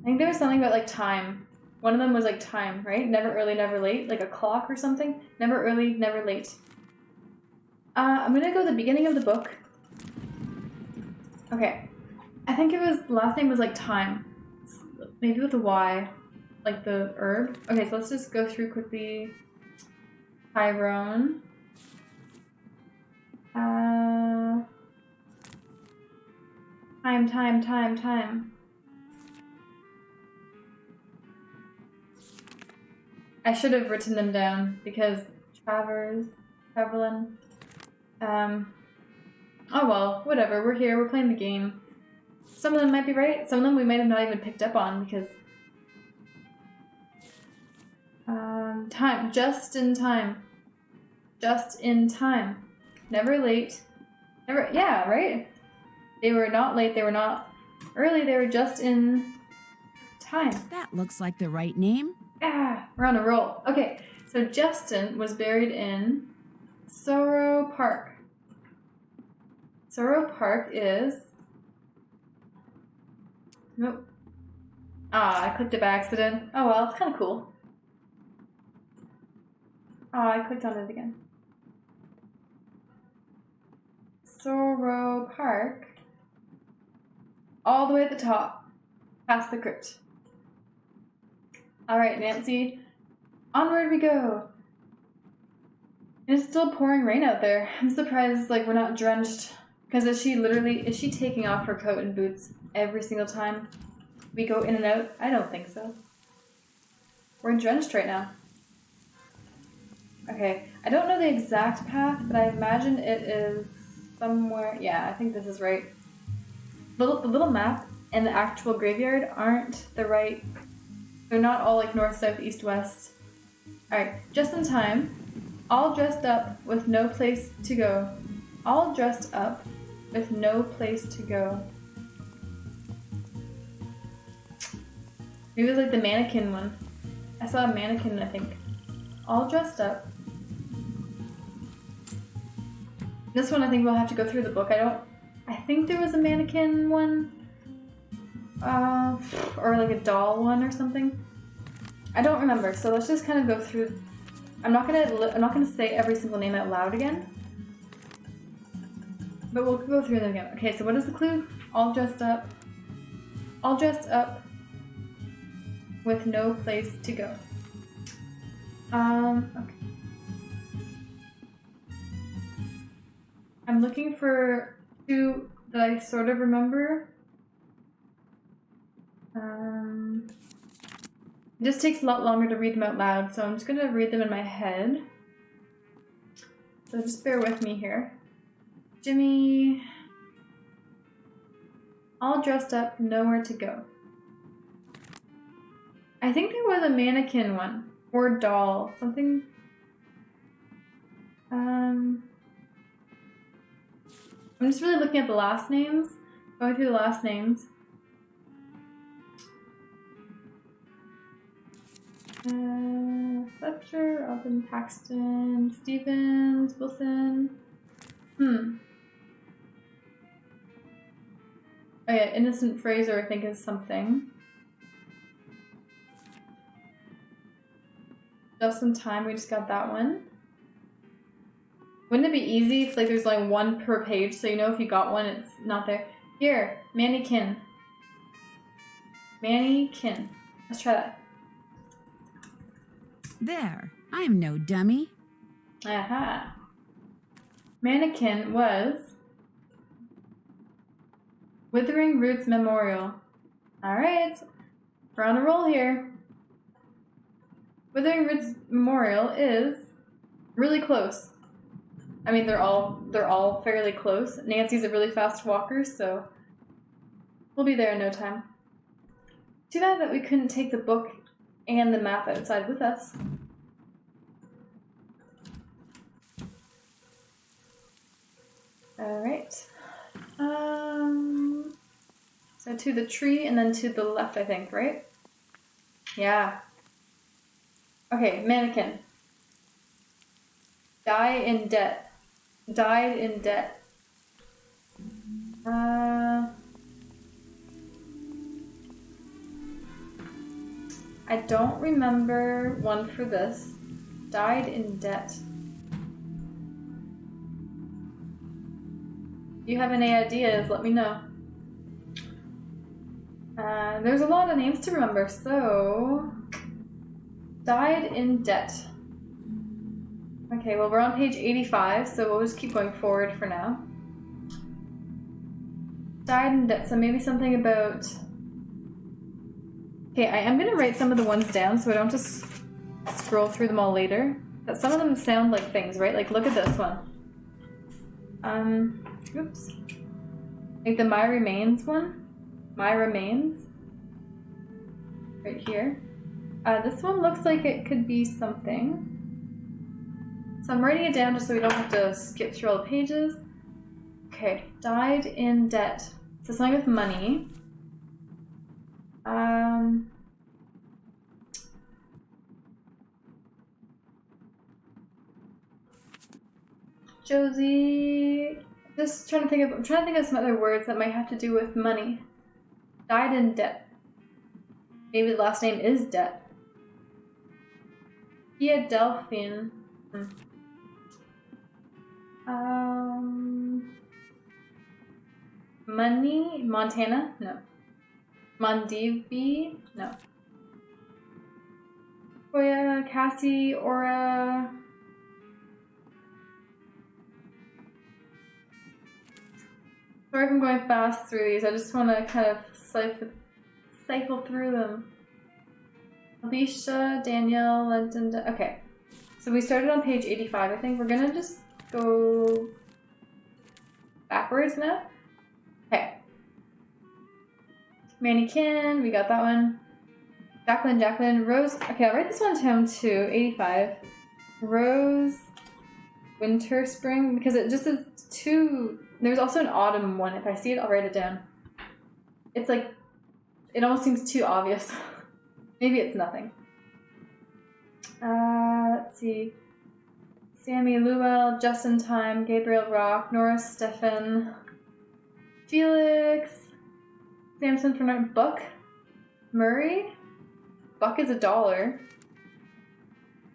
think there was something about like time. One of them was like time, right? Never early, never late, like a clock or something. Never early, never late. I'm gonna go to the beginning of the book. Okay. I think it was, the last name was like time. Maybe with a Y, like the herb. Okay, so let's just go through quickly. Tyrone. Time. I should have written them down because Travelin. Oh well, whatever. We're here. We're playing the game. Some of them might be right. Some of them we might have not even picked up on because time. Just in time. Just in time. Never late. Never. Yeah, right. They were not late. They were not early. They were just in time. That looks like the right name. Ah, we're on a roll. Okay, so Justin was buried in Sorrow Park. Sorrow Park is... Nope. Ah, I clicked it by accident. Oh well, it's kind of cool. Ah, I clicked on it again. Sorrow Park. All the way at the top, past the crypt. Alright, Nancy. Onward we go. And it's still pouring rain out there. I'm surprised like we're not drenched. Because is she taking off her coat and boots every single time we go in and out? I don't think so. We're drenched right now. Okay, I don't know the exact path, but I imagine it is somewhere... Yeah, I think this is right. The little map and the actual graveyard aren't the right... They're not all like north, south, east, west. Alright, just in time. All dressed up with no place to go. All dressed up with no place to go. Maybe it was like the mannequin one. I saw a mannequin, I think. All dressed up. This one I think we'll have to go through the book. I think there was a mannequin one. Or like a doll one or something. I don't remember, so let's just kind of go through. I'm not gonna say every single name out loud again, but we'll go through them again. Okay, so what is the clue? All dressed up with no place to go. Okay. I'm looking for 2 that I sort of remember. It just takes a lot longer to read them out loud, so I'm just going to read them in my head. So just bear with me here. Jimmy. All dressed up, nowhere to go. I think there was a mannequin one. Or doll. Something. I'm just really looking at the last names. Going through the last names. Fletcher, Robin, Paxton, Stevens, Wilson. Oh yeah, Innocent Fraser I think is something. Just in time, we just got that one. Wouldn't it be easy if like there's only one per page, so you know if you got one, it's not there. Here, Mannequin. Mannequin. Let's try that. There, I'm no dummy. Aha. Mannequin was Withering Roots Memorial. Alright, we're on a roll here. Withering Roots Memorial is really close. I mean, they're all fairly close. Nancy's a really fast walker, so we'll be there in no time. Too bad that we couldn't take the book and the map outside with us. Alright. So to the tree and then to the left, I think, right? Yeah. Okay, Mannequin. Die in debt. Died in debt. I don't remember one for this. Died in debt. If you have any ideas, let me know. There's a lot of names to remember, so... Died in debt. Okay, well we're on page 85, so we'll just keep going forward for now. Died in debt, so maybe something about... Okay, I am going to write some of the ones down so I don't just scroll through them all later. But some of them sound like things, right? Like, look at this one. Oops. Like the My Remains one. My Remains. Right here. This one looks like it could be something. So I'm writing it down just so we don't have to skip through all the pages. Okay, died in debt. So something with money. Josie, I'm trying to think of some other words that might have to do with money. Died in debt. Maybe the last name is Debt. Philadelphian. Money? Montana? No. Mondivi? No. Koya, Cassie, Aura. Sorry if I'm going fast through these. I just want to kind of cycle through them. Alicia, Danielle, Lenton. Okay. So we started on page 85. I think we're going to just go backwards now. Okay. Mannequin, we got that one. Jacqueline, Rose. Okay, I'll write this one down too. 85. Rose, winter, spring, because it just is two. There's also an autumn one. If I see it, I'll write it down. It's like, it almost seems too obvious. Maybe it's nothing. Let's see. Sammy Llewell, Just in Time, Gabriel Rock, Nora Stefan, Felix, Samson Fernand, Buck, Murray. Buck is $1,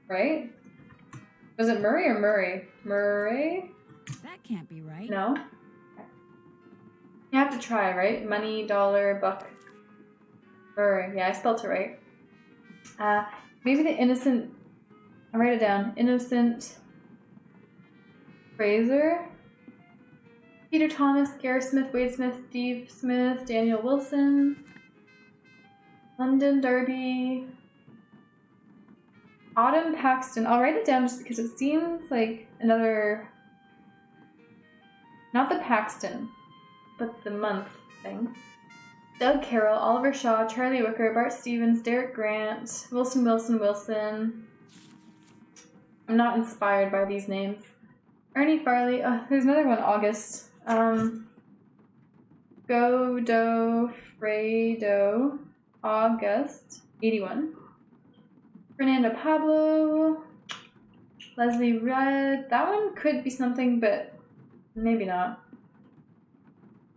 right? Was it Murray or Murray? Murray? That can't be right. No? Okay. You have to try, right? Money, dollar, buck, Murray. Yeah, I spelled it right. Maybe the Innocent... I'll write it down. Innocent Fraser. Peter Thomas, Gareth Smith, Wade Smith, Steve Smith, Daniel Wilson. London Derby. Autumn Paxton. I'll write it down just because it seems like another... Not the Paxton, but the month thing. Doug Carroll, Oliver Shaw, Charlie Wicker, Bart Stevens, Derek Grant, Wilson. I'm not inspired by these names. Ernie Farley. Oh, there's another one, August. Fredo, August, 81. Fernando Pablo. Leslie Rudd. That one could be something, but maybe not.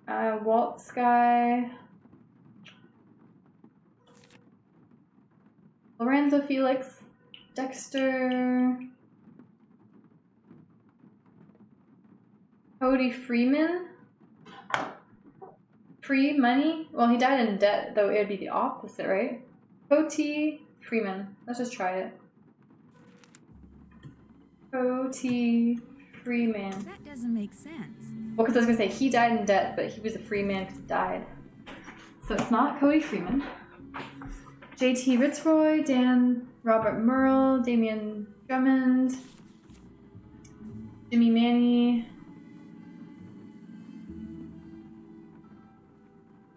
Walt Sky. Lorenzo Felix. Dexter. Cody Freeman. Free money? Well, he died in debt, though it would be the opposite, right? Cody Freeman. Let's just try it. Cody Freeman. That doesn't make sense. Well, because I was going to say he died in debt, but he was a free man because he died. So it's not Cody Freeman. JT Ritzroy, Dan Robert Merle, Damian Drummond, Jimmy Manny,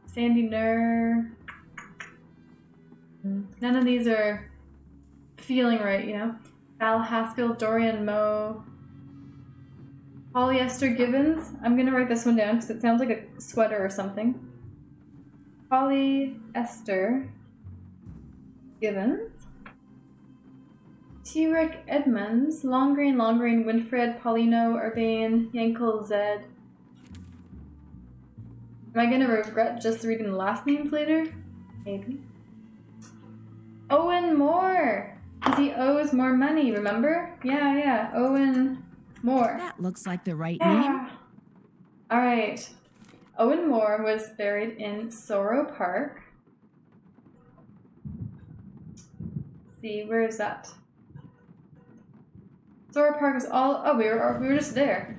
Sandy Nur. None of these are feeling right, you know? Val Haskell, Dorian Moe, Polyester Gibbons. I'm gonna write this one down because it sounds like a sweater or something. Polyester Gibbons. T-Rick Edmonds, Longrain, Winfred, Paulino, Urbane, Yankel, Zed. Am I gonna regret just reading the last names later? Maybe. Owen Moore! Because he owes more money, remember? Yeah, Owen Moore. That looks like the right name. Alright. Owen Moore was buried in Sorrow Park. Let's see, where is that? Sorrow Park is all... Oh, we were just there.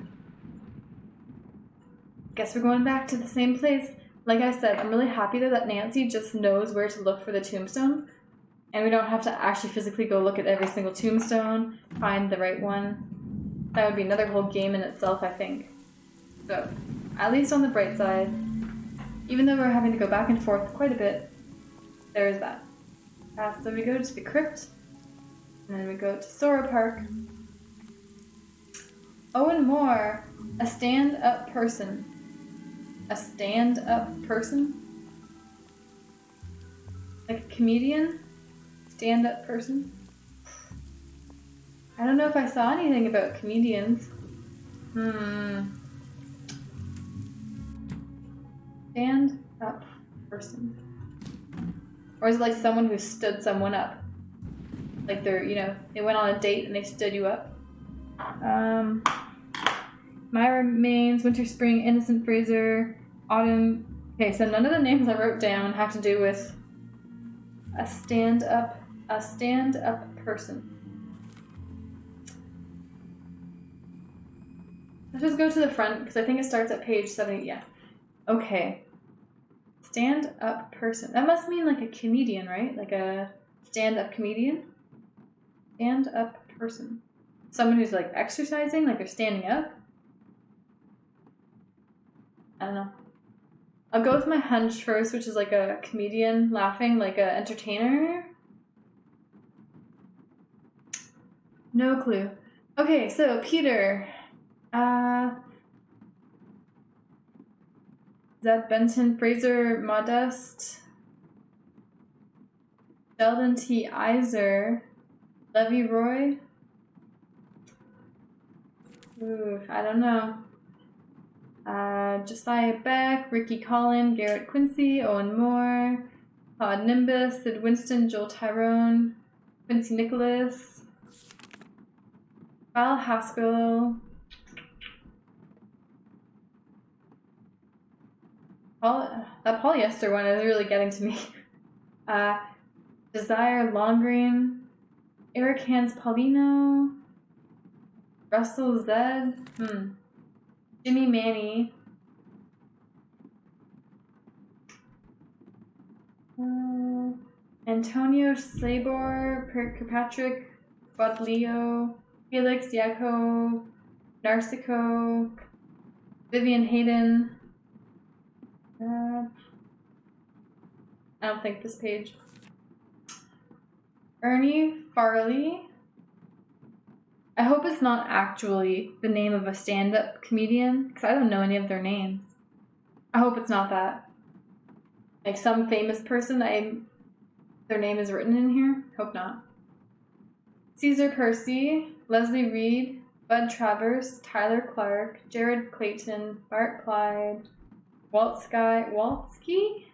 Guess we're going back to the same place. Like I said, I'm really happy though that Nancy just knows where to look for the tombstone. And we don't have to actually physically go look at every single tombstone, find the right one. That would be another whole game in itself, I think. So, at least on the bright side, even though we're having to go back and forth quite a bit, there is that. So we go to the crypt, and then we go to Sorrow Park. Owen Moore, a stand-up person. A stand-up person? Like a comedian? Stand-up person? I don't know if I saw anything about comedians. Stand-up person. Or is it like someone who stood someone up? Like they're, you know, they went on a date and they stood you up? My Remains, Winter, Spring, Innocent Fraser, Autumn. Okay, so none of the names I wrote down have to do with a stand-up person. Let's just go to the front because I think it starts at page 70. Yeah. Okay. Stand-up person. That must mean like a comedian, right? Like a stand-up comedian? Stand-up person. Someone who's like exercising, like they're standing up? I don't know. I'll go with my hunch first, which is like a comedian laughing, like an entertainer. No clue. Okay, so Peter. Zed Benton, Fraser Modest, Sheldon T. Iser, Levy Roy. Ooh, I don't know. Josiah Beck, Ricky Collin, Garrett Quincy, Owen Moore, Todd Nimbus, Sid Winston, Joel Tyrone, Quincy Nicholas, Val Haskell, that polyester one is really getting to me. Desire Longreen, Eric Hans Paulino, Russell Zed, Jimmy Manny, Antonio Sabor, Kirkpatrick, Bodleo, Felix Yako, Narciso, Vivian Hayden. I don't think this page. Ernie Farley. I hope it's not actually the name of a stand-up comedian, because I don't know any of their names. I hope it's not that. Like some famous person, their name is written in here. Hope not. Caesar Percy, Leslie Reed, Bud Travers, Tyler Clark, Jared Clayton, Bart Clyde, Waltsky?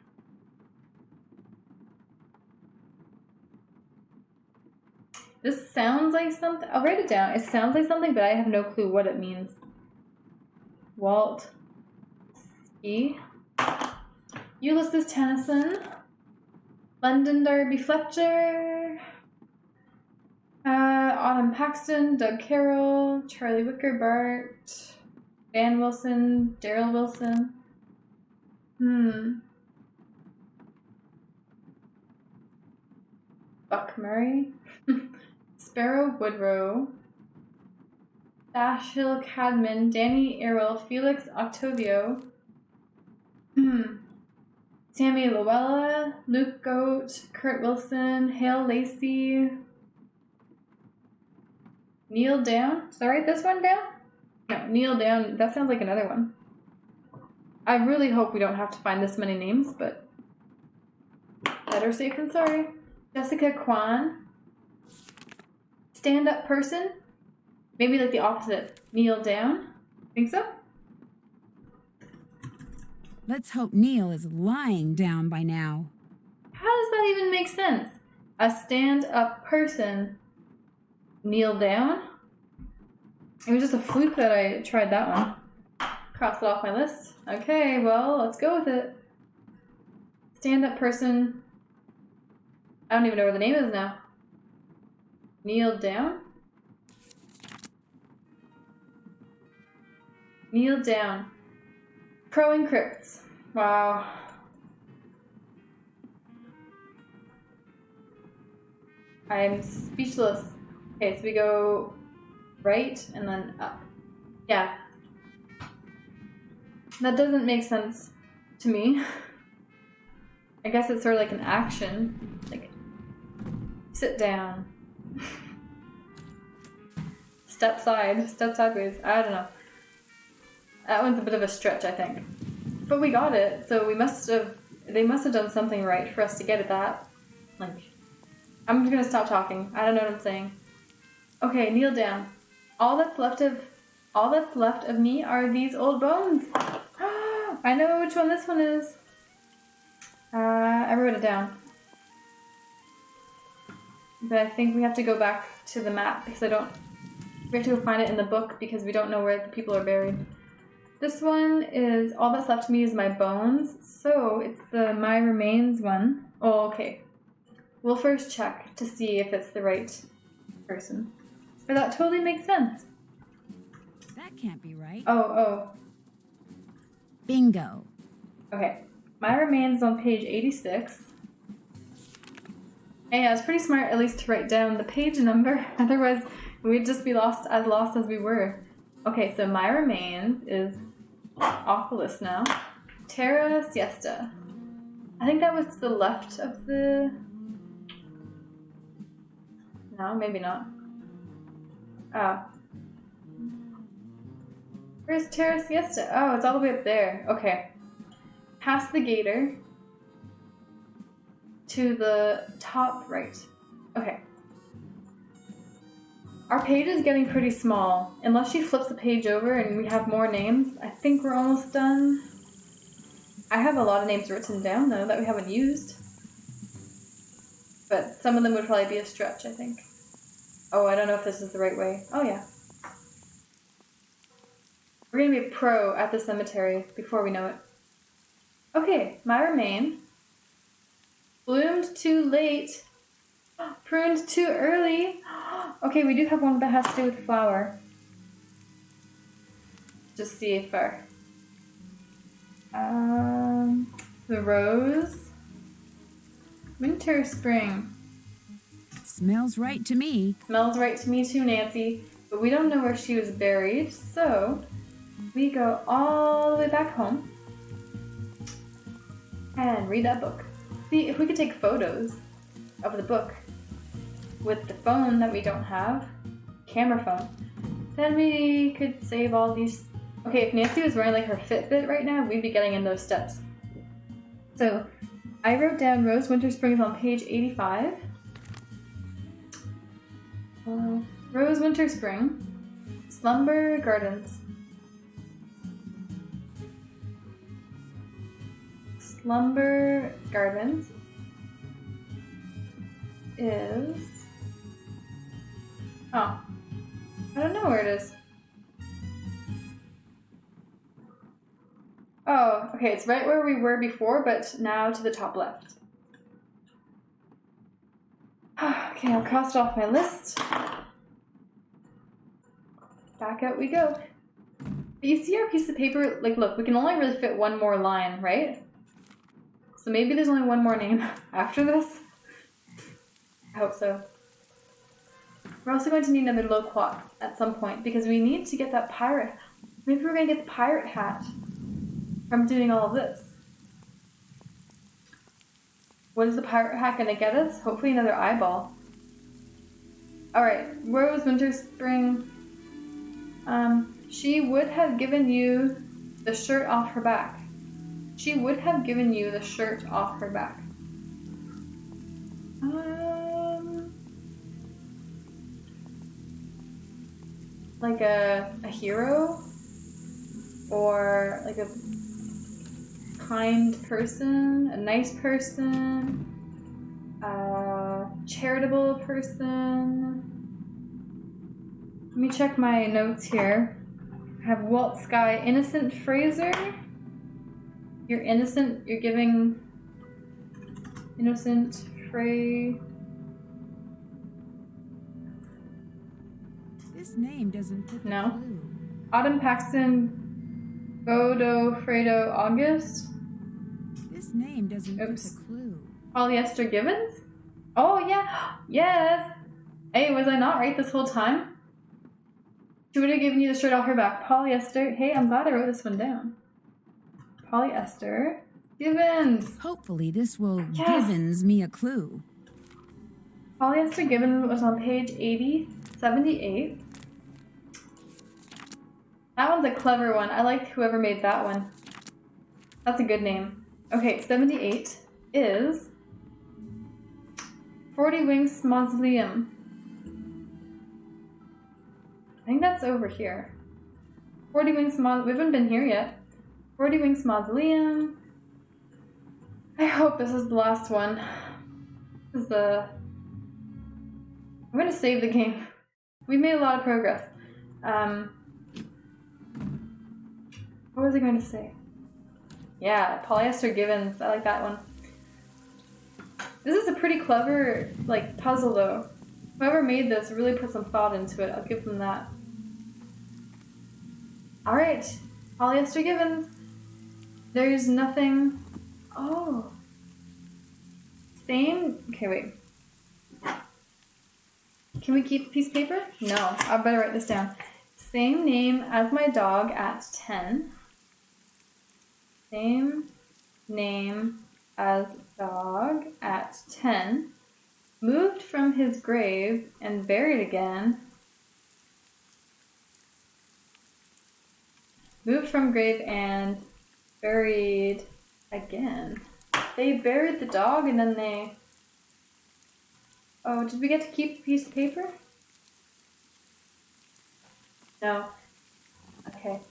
This sounds like something. I'll write it down. It sounds like something, but I have no clue what it means. Waltsky. Ulysses Tennyson. London Derby Fletcher. Autumn Paxton, Doug Carroll, Charlie Wicker Bart, Van Wilson, Daryl Wilson. Buck Murray. Sparrow Woodrow. Dashiell Cadman, Danny Errol, Felix Octavio. Sammy Luella, Luke Goat, Kurt Wilson, Hale Lacey. Neil Down? Did I write this one down? No, Neil Down. That sounds like another one. I really hope we don't have to find this many names, but better safe than sorry. Jessica Kwan. Stand-up person? Maybe like the opposite. Kneel down? Think so? Let's hope Neil is lying down by now. How does that even make sense? A stand-up person. Kneel down? It was just a fluke that I tried that one. Cross it off my list. Okay, well, let's go with it. Stand-up person. I don't even know where the name is now. Kneel down? Kneel down. Pro Encrypts. Wow. I'm speechless. Okay, so we go right and then up. Yeah. That doesn't make sense to me. I guess it's sort of like an action. Like, sit down. Step sideways. I don't know. That one's a bit of a stretch, I think. But we got it, so they must have done something right for us to get at that. Like, I'm just gonna stop talking. I don't know what I'm saying. Okay, kneel down. All that's left of me are these old bones. I know which one this one is. I wrote it down. But I think we have to go back to the map because we have to go find it in the book because we don't know where the people are buried. This one is All That's Left of Me Is My Bones, so it's the My Remains one. Oh, okay. We'll first check to see if it's the right person. But that totally makes sense. That can't be right. Oh. Bingo. Okay. My Remains on page 86. Hey, I was pretty smart at least to write down the page number, otherwise we'd just be lost as we were. Okay, so My Remains is off the list now. Terra Siesta. I think that was to the left of the... No, maybe not. Where's Terra Siesta? Oh, it's all the way up there. Okay. Past the gator. To the top right. Okay. Our page is getting pretty small. Unless she flips the page over and we have more names, I think we're almost done. I have a lot of names written down, though, that we haven't used. But some of them would probably be a stretch, I think. Oh, I don't know if this is the right way. Oh, yeah. We're going to be a pro at the cemetery before we know it. Okay, My Remain. Bloomed too late. Pruned too early. Okay, we do have one that has to do with flower. Just see if our... the rose. Winter, spring. Smells right to me. Smells right to me too, Nancy. But we don't know where she was buried, so we go all the way back home and read that book. See if we could take photos of the book with the phone that we don't have, camera phone. Then we could save all these. Okay, if Nancy was wearing like her Fitbit right now, we'd be getting in those steps. So I wrote down Rose Winter Springs on page 85. Rose, winter, spring. Slumber Gardens. Slumber Gardens is... Oh. I don't know where it is. Oh, okay, it's right where we were before, but now to the top left. Okay, I'll cross it off my list. Back out we go. But you see our piece of paper? Like, look, we can only really fit one more line, right? So maybe there's only one more name after this? I hope so. We're also going to need another loquat at some point because we need to get that pirate. Maybe we're going to get the pirate hat from doing all of this. What is the pirate hat going to get us? Hopefully another eyeball. Alright, Rose, winter, spring. She would have given you the shirt off her back. She would have given you the shirt off her back. Like a hero? Or like a kind person? A nice person? A charitable person? Let me check my notes here. I have Walt Sky, innocent Fraser. You're innocent, you're giving innocent Frey. This name doesn't fit the clue. Autumn Paxton, Godofredo August. This name doesn't fit the clue. Polyester Gibbons? Oh yeah, yes. Hey, was I not right this whole time? She would have given you the shirt off her back. Polyester. Hey, I'm glad I wrote this one down. Polyester Gibbons. Hopefully this will Gibbons me a clue. Polyester Gibbons was on page 78. That one's a clever one. I like whoever made that one. That's a good name. Okay, 78 is 40 Winks Mausoleum. I think that's over here. 40 Winks Mausoleum. We haven't been here yet. 40 Winks Mausoleum. I hope this is the last one. This is I'm gonna save the game. We made a lot of progress. What was I going to say? Yeah, Polyester Gibbons. I like that one. This is a pretty clever, like, puzzle, though. Whoever made this really put some thought into it. I'll give them that. Alright. Polyester Gibbons. There's nothing... Oh. Same... Okay, wait. Can we keep a piece of paper? No. I better write this down. Same name as my dog at 10. Same name as dog at 10. Moved from his grave and buried again. Moved from grave and buried again. They buried the dog and then they... Oh, did we get to keep a piece of paper? No. Okay.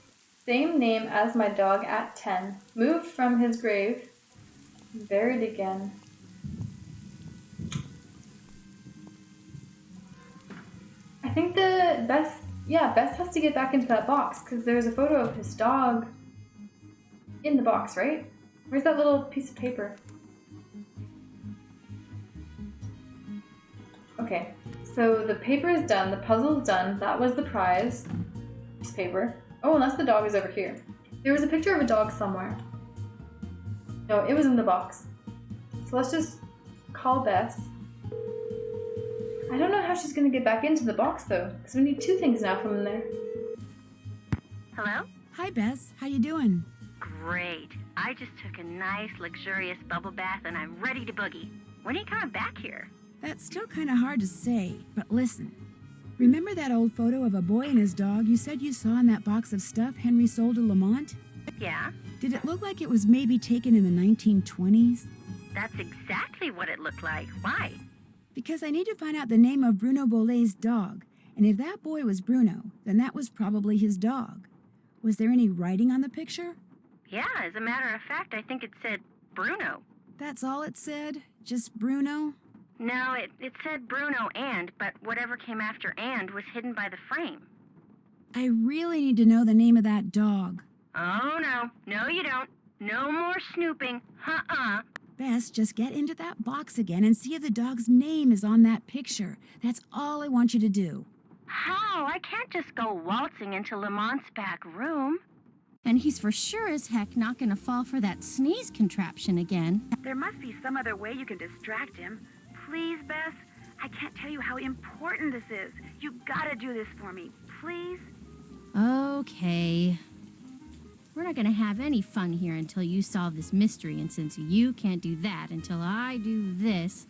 Same name as my dog at 10. Moved from his grave. Buried again. I think the Bess has to get back into that box because there's a photo of his dog in the box, right? Where's that little piece of paper? Okay, so the paper is done, the puzzle is done, that was the prize. Piece of paper. Oh, unless the dog is over here. There was a picture of a dog somewhere. No, it was in the box. So let's just call Bess. I don't know how she's going to get back into the box, though, because we need two things now from in there. Hello? Hi, Bess. How you doing? Great. I just took a nice, luxurious bubble bath, and I'm ready to boogie. When are you coming back here? That's still kind of hard to say, but listen. Remember that old photo of a boy and his dog you said you saw in that box of stuff Henry sold to Lamont? Yeah? Did it look like it was maybe taken in the 1920s? That's exactly what it looked like. Why? Because I need to find out the name of Bruno Bolet's dog. And if that boy was Bruno, then that was probably his dog. Was there any writing on the picture? Yeah, as a matter of fact, I think it said Bruno. That's all it said? Just Bruno? No, it said Bruno but whatever came after was hidden by the frame. I really need to know the name of that dog. Oh, no. No, you don't. No more snooping. Bess, just get into that box again and see if the dog's name is on that picture. That's all I want you to do. How? I can't just go waltzing into Lamont's back room. And he's for sure as heck not gonna fall for that sneeze contraption again. There must be some other way you can distract him. Please, Bess, I can't tell you how important this is. You gotta do this for me, please. Okay. We're not gonna have any fun here until you solve this mystery, and since you can't do that until I do this...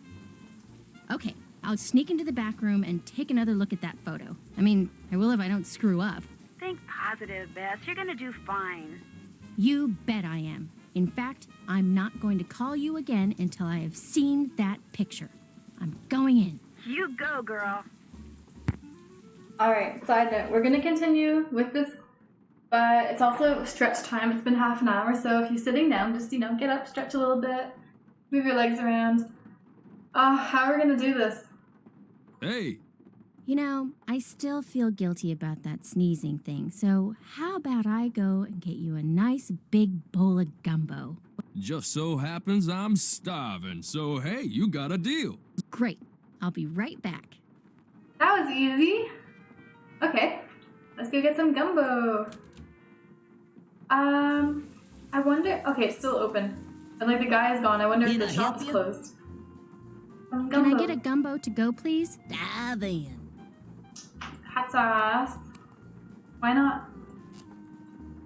Okay, I'll sneak into the back room and take another look at that photo. I mean, I will if I don't screw up. Think positive, Bess. You're gonna do fine. You bet I am. In fact, I'm not going to call you again until I have seen that picture. I'm going in. You go, girl. Alright, side note, we're going to continue with this, but it's also stretch time. It's been half an hour, so if you're sitting down, just, get up, stretch a little bit, move your legs around. How are we going to do this? Hey! You know, I still feel guilty about that sneezing thing, so how about I go and get you a nice big bowl of gumbo? Just so happens I'm starving, so hey, you got a deal. Great. I'll be right back. That was easy. Okay, let's go get some gumbo. I wonder... Okay, it's still open. And, the guy is gone. I wonder if the shop's closed. Can I get a gumbo to go, please? Dive in. Hot sauce. Why not?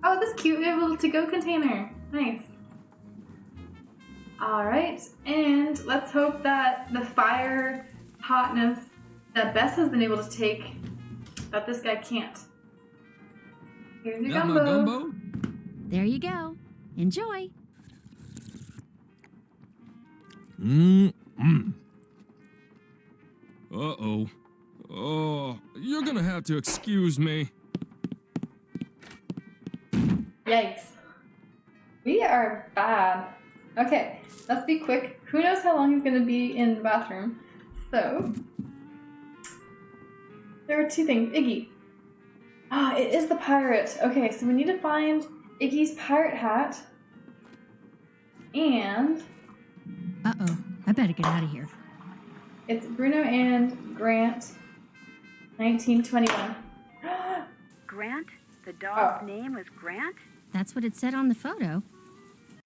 Oh, that's cute. We have a little to-go container. Nice. Alright, and let's hope that the fire hotness that Bess has been able to take, that this guy can't. Here's your Got gumbo. my gumbo? There you go. Enjoy. Uh-oh. Oh, you're gonna have to excuse me. Yikes. We are bad. Okay, let's be quick. Who knows how long he's gonna be in the bathroom? So, there are two things. Iggy. It is the pirate. Okay, so we need to find Iggy's pirate hat. And... Uh-oh. I better get out of here. It's Bruno and Grant, 1921. Grant? The dog's name was Grant? That's what it said on the photo.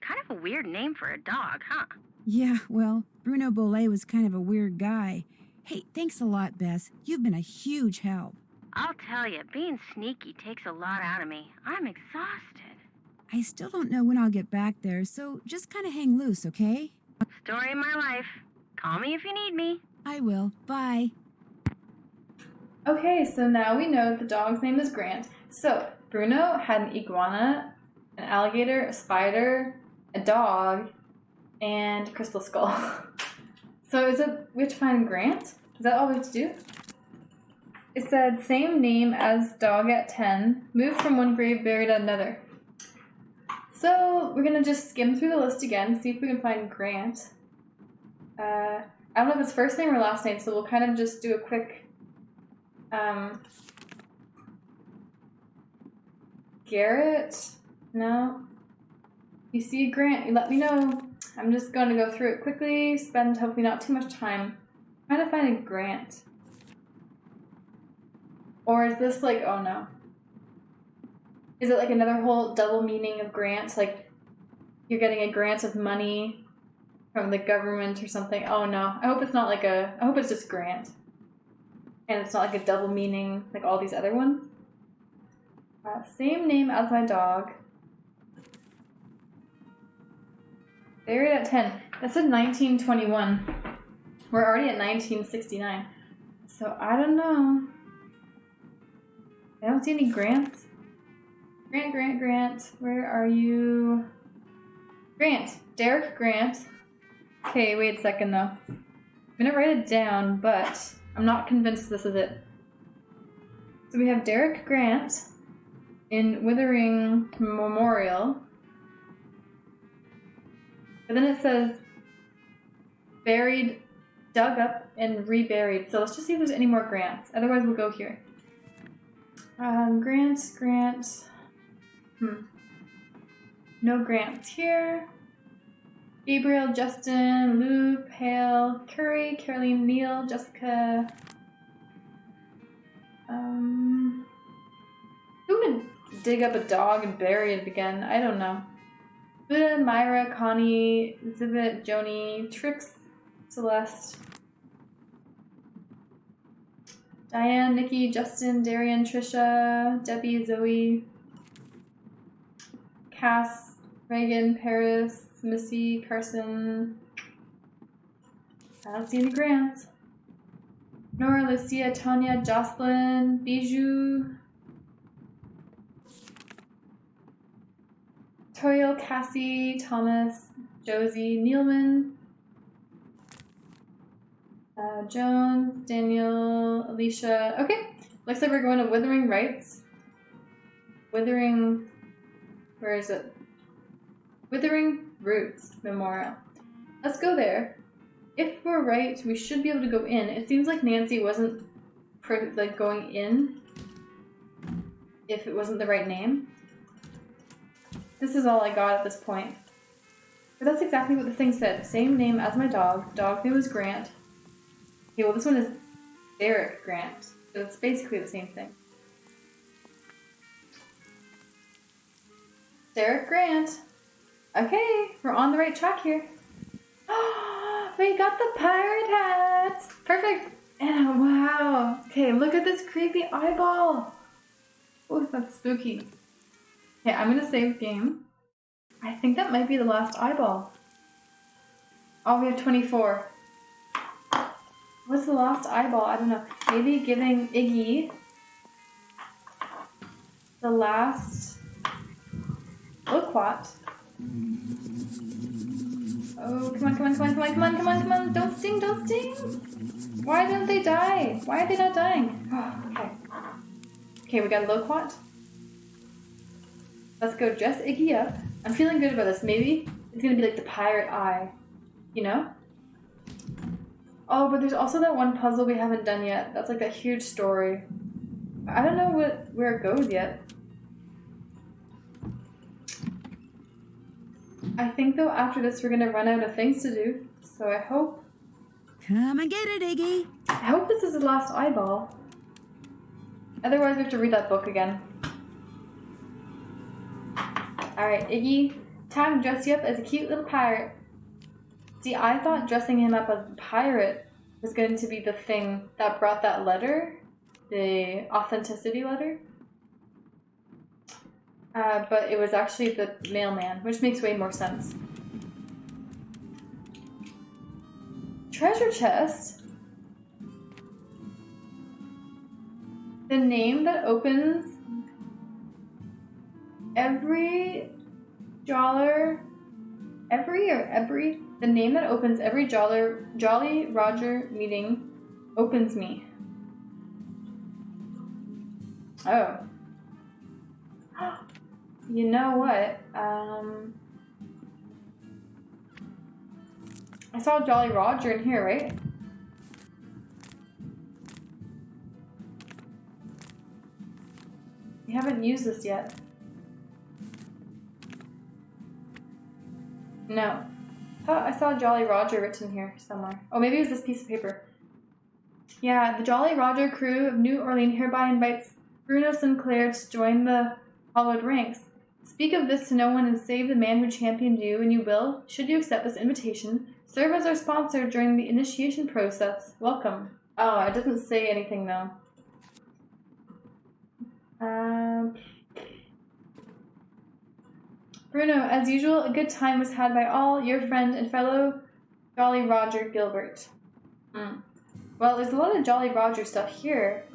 Kind of a weird name for a dog, huh? Yeah, well, Bruno Bolet was kind of a weird guy. Hey, thanks a lot, Bess. You've been a huge help. I'll tell you, being sneaky takes a lot out of me. I'm exhausted. I still don't know when I'll get back there, so just kind of hang loose, okay? Story of my life. Call me if you need me. I will. Bye. Okay, so now we know the dog's name is Grant. So, Bruno had an iguana, an alligator, a spider, a dog, and Crystal Skull. So we have to find Grant? Is that all we have to do? It said, same name as dog at 10, moved from one grave, buried at another. So we're gonna just skim through the list again, see if we can find Grant. I don't know if it's first name or last name, so we'll kind of just do a quick, Garrett? No? You see Grant, you let me know. I'm just going to go through it quickly, spend hopefully not too much time trying to find a Grant. Or is this like, oh no. Is it like another whole double meaning of grants? Like you're getting a grant of money from the government or something? Oh no. I hope it's not like I hope it's just grant. And it's not like a double meaning like all these other ones. Same name as my dog. Buried at 10. That said 1921. We're already at 1969. So I don't know. I don't see any grants. Grant. Where are you? Grant. Derek Grant. Okay, wait a second though. I'm gonna write it down, but I'm not convinced this is it. So we have Derek Grant in Withering Memorial. But then it says buried, dug up, and reburied. So let's just see if there's any more Grants. Otherwise, we'll go here. Grant. No Grants here. Gabriel, Justin, Lou, Hale, Curry, Caroline, Neil, Jessica. Who would dig up a dog and bury it again? I don't know. Buddha, Myra, Connie, Zivit, Joni, Trix, Celeste, Diane, Nikki, Justin, Darian, Trisha, Debbie, Zoe, Cass, Reagan, Paris, Missy, Carson. I don't see any Grants. Nora, Lucia, Tanya, Jocelyn, Bijou, Toriel, Cassie, Thomas, Josie, Neilman, Jones, Daniel, Alicia. Okay, looks like we're going to Withering Rights. Withering, where is it? Withering Roots Memorial. Let's go there. If we're right, we should be able to go in. It seems like Nancy wasn't going in if it wasn't the right name. This is all I got at this point. But that's exactly what the thing said. Same name as my dog. Dog name was Grant. Okay, well this one is Derek Grant. So it's basically the same thing. Derek Grant. Okay, we're on the right track here. We got the pirate hat! Perfect! And wow! Okay, look at this creepy eyeball! Oh, that's spooky. Okay, I'm gonna save game. I think that might be the last eyeball. Oh, we have 24. What's the last eyeball? I don't know. Maybe giving Iggy the last loquat. Oh, come on. Don't sting. Why don't they die? Why are they not dying? Oh, okay. Okay, we got a loquat. Let's go dress Iggy up. I'm feeling good about this. Maybe it's gonna be like the pirate eye. You know? Oh, but there's also that one puzzle we haven't done yet. That's like that huge story. I don't know where it goes yet. I think though after this we're gonna run out of things to do. So I hope... Come and get it, Iggy. I hope this is the last eyeball. Otherwise we have to read that book again. Alright, Iggy, time to dress you up as a cute little pirate. See, I thought dressing him up as a pirate was going to be the thing that brought that letter, the authenticity letter. But it was actually the mailman, which makes way more sense. Treasure chest? The name that opens every the name that opens every Jolly Roger meeting opens me. Oh. You know what? I saw Jolly Roger in here, right? We haven't used this yet. No. I saw Jolly Roger written here somewhere. Oh, maybe it was this piece of paper. Yeah, the Jolly Roger crew of New Orleans hereby invites Bruno Sinclair to join the hollowed ranks. Speak of this to no one and save the man who championed you, and you will, should you accept this invitation, serve as our sponsor during the initiation process. Welcome. Oh, it doesn't say anything though. Bruno, as usual, a good time was had by all, your friend and fellow Jolly Roger Gilbert. Well, there's a lot of Jolly Roger stuff here,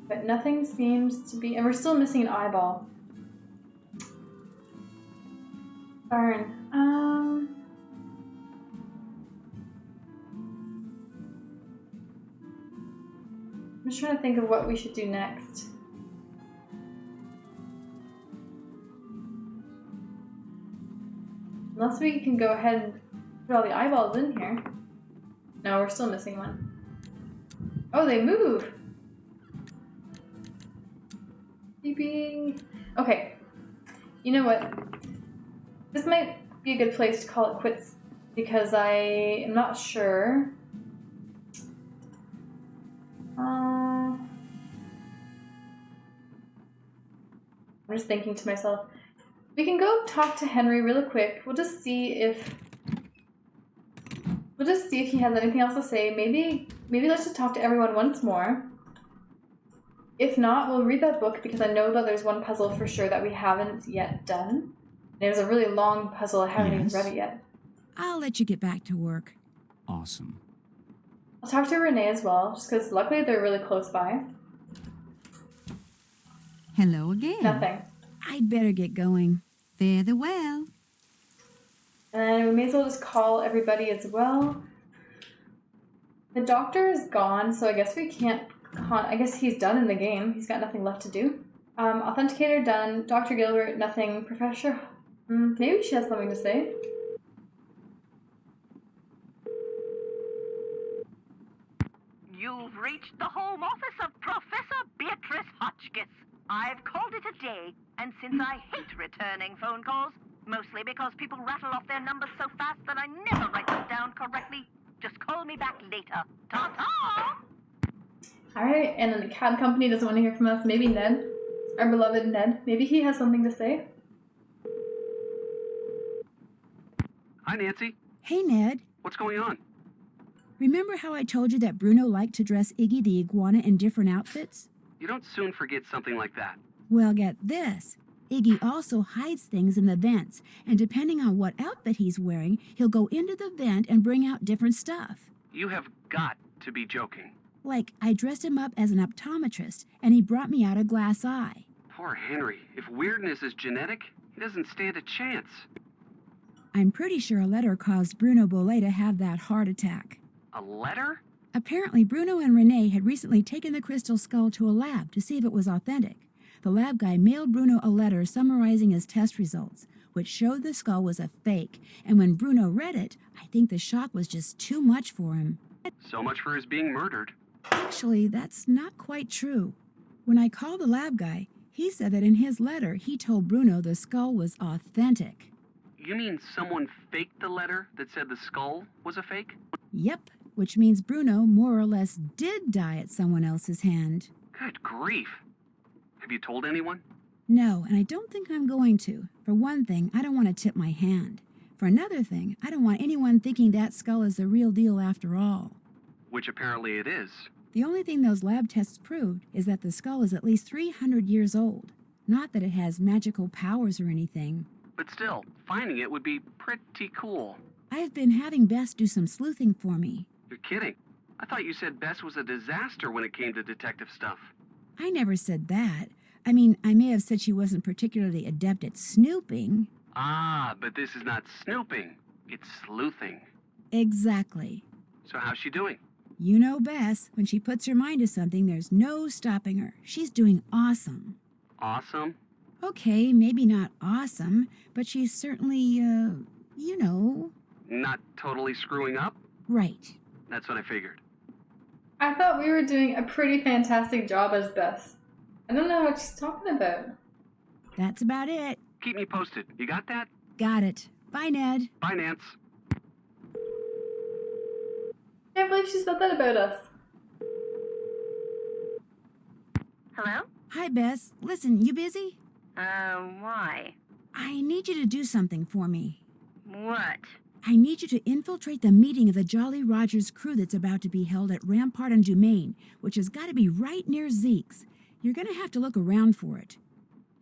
but nothing seems to be... And we're still missing an eyeball. Darn. I'm just trying to think of what we should do next. Unless we can go ahead and put all the eyeballs in here. No, we're still missing one. Oh, they move! Beeping. Okay. You know what? This might be a good place to call it quits because I am not sure. I'm just thinking to myself, we can go talk to Henry really quick. We'll just see if he has anything else to say. Maybe let's just talk to everyone once more. If not, we'll read that book because I know that there's one puzzle for sure that we haven't yet done. It was a really long puzzle. I haven't even read it yet. I'll let you get back to work. Awesome. I'll talk to Renee as well, just because luckily they're really close by. Hello again. Nothing. I'd better get going. Fare thee well. And we may as well just call everybody as well. The doctor is gone, so I guess we can't... I guess he's done in the game. He's got nothing left to do. Authenticator done. Dr. Gilbert, nothing. Professor... maybe she has something to say. You've reached the home office of Professor Beatrice Hotchkiss. I've called it a day, and since I hate returning phone calls, mostly because people rattle off their numbers so fast that I never write them down correctly, just call me back later. Ta-ta! Alright, and then the cab company doesn't want to hear from us. Maybe Ned, our beloved Ned, maybe he has something to say. Hi, Nancy. Hey, Ned. What's going on? Remember how I told you that Bruno liked to dress Iggy the iguana in different outfits? You don't soon forget something like that. Well, get this. Iggy also hides things in the vents, and depending on what outfit he's wearing, he'll go into the vent and bring out different stuff. You have got to be joking. Like, I dressed him up as an optometrist, and he brought me out a glass eye. Poor Henry. If weirdness is genetic, he doesn't stand a chance. I'm pretty sure a letter caused Bruno Bollet to have that heart attack. A letter? Apparently, Bruno and Renee had recently taken the crystal skull to a lab to see if it was authentic. The lab guy mailed Bruno a letter summarizing his test results, which showed the skull was a fake, and when Bruno read it, I think the shock was just too much for him. So much for his being murdered. Actually, that's not quite true. When I called the lab guy, he said that in his letter he told Bruno the skull was authentic. You mean someone faked the letter that said the skull was a fake? Yep, which means Bruno more or less did die at someone else's hand. Good grief. Have you told anyone? No, and I don't think I'm going to. For one thing, I don't want to tip my hand. For another thing, I don't want anyone thinking that skull is the real deal after all. Which apparently it is. The only thing those lab tests proved is that the skull is at least 300 years old. Not that it has magical powers or anything. But still, finding it would be pretty cool. I've been having Bess do some sleuthing for me. You're kidding. I thought you said Bess was a disaster when it came to detective stuff. I never said that. I mean, I may have said she wasn't particularly adept at snooping. Ah, but this is not snooping. It's sleuthing. Exactly. So how's she doing? You know Bess, when she puts her mind to something, there's no stopping her. She's doing awesome. Awesome? Okay, maybe not awesome, but she's certainly, you know. Not totally screwing up? Right. That's what I figured. I thought we were doing a pretty fantastic job as Bess. I don't know what she's talking about. That's about it. Keep me posted. You got that? Got it. Bye, Ned. Bye, Nance. Can't believe she said that about us. Hello? Hi, Bess. Listen, you busy? Why? I need you to do something for me. What? I need you to infiltrate the meeting of the Jolly Rogers crew that's about to be held at Rampart and Dumaine, which has got to be right near Zeke's. You're going to have to look around for it.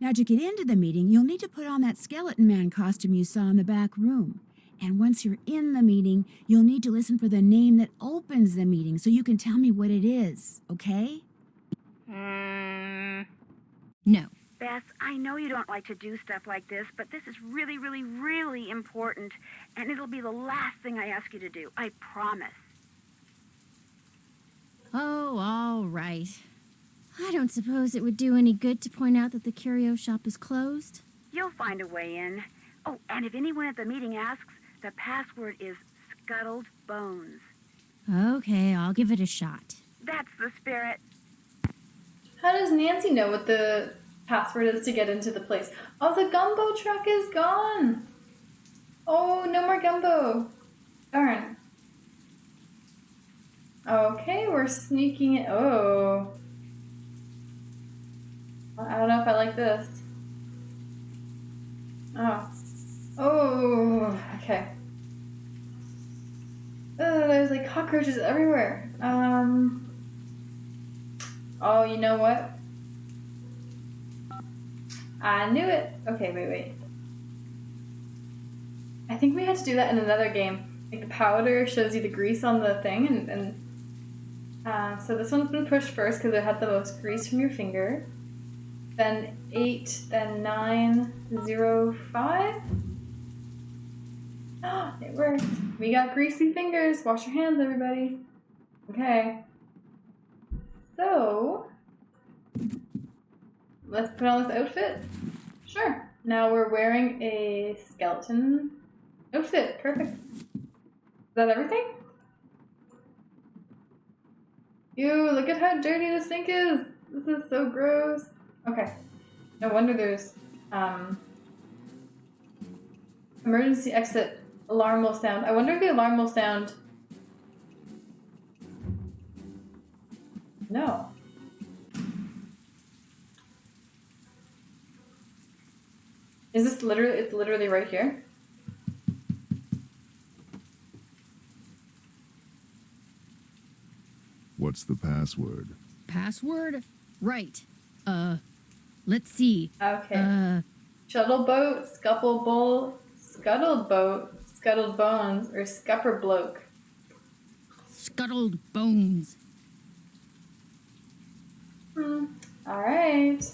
Now, to get into the meeting, you'll need to put on that skeleton man costume you saw in the back room. And once you're in the meeting, you'll need to listen for the name that opens the meeting so you can tell me what it is, okay? No. Bess, I know you don't like to do stuff like this, but this is really, really, really important, and it'll be the last thing I ask you to do. I promise. Oh, all right. I don't suppose it would do any good to point out that the curio shop is closed. You'll find a way in. Oh, and if anyone at the meeting asks, the password is Scuttled Bones. Okay, I'll give it a shot. That's the spirit. How does Nancy know what the password is to get into the place? Oh, the gumbo truck is gone. Oh, no more gumbo. Darn. Okay, we're sneaking it. Oh. I don't know if I like this. Oh. Oh, okay. There's like cockroaches everywhere. Oh, you know what? I knew it. Okay, wait. I think we had to do that in another game. Like the powder shows you the grease on the thing, and so this one's been pushed first because it had the most grease from your finger. Then 8, then 9, 0, 5. Oh, it worked. We got greasy fingers. Wash your hands, everybody. Okay. So, let's put on this outfit. Sure. Now we're wearing a skeleton outfit. Perfect. Is that everything? Ew, look at how dirty this sink is. This is so gross. Okay. No wonder there's emergency exit alarm will sound. I wonder if the alarm will sound. No. Is this literally, it's literally right here? What's the password? Password? Right. Let's see. Okay. Shuttle boat, scuttled bowl, scuttled boat, scuttled bones, or scupper bloke. Scuttled bones. Alright.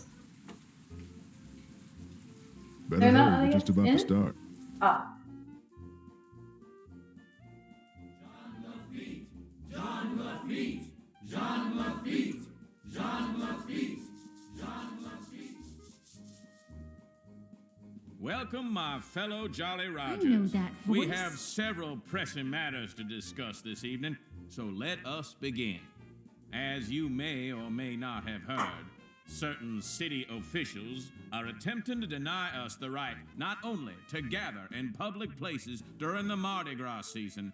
Better hurry, we're just about to start. Ah. Jean Lafitte, Jean Lafitte, Jean Lafitte, Jean Lafitte. Welcome, my fellow Jolly Rogers. I know that voice. We have several pressing matters to discuss this evening, so let us begin. As you may or may not have heard, certain city officials are attempting to deny us the right not only to gather in public places during the Mardi Gras season,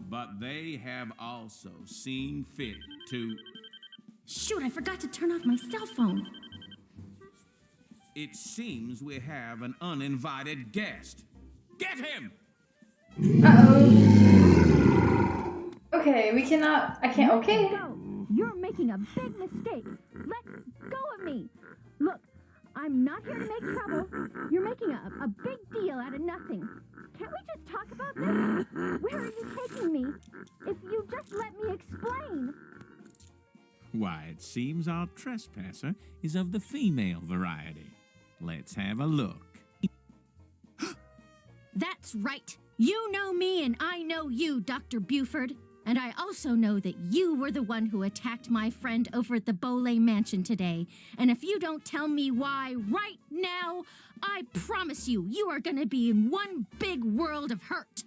but they have also seen fit to... Shoot, I forgot to turn off my cell phone. It seems we have an uninvited guest. Get him! Uh-oh. Okay, we cannot... I can't... Okay. Go. You're making a big mistake. Let go of me. Look, I'm not here to make trouble. You're making a big deal out of nothing. Can't we just talk about this? Where are you taking me? If you just let me explain. Why, it seems our trespasser is of the female variety. Let's have a look. That's right. You know me and I know you, Dr. Buford. And I also know that you were the one who attacked my friend over at the Bolay Mansion today. And if you don't tell me why right now, I promise you, you are going to be in one big world of hurt.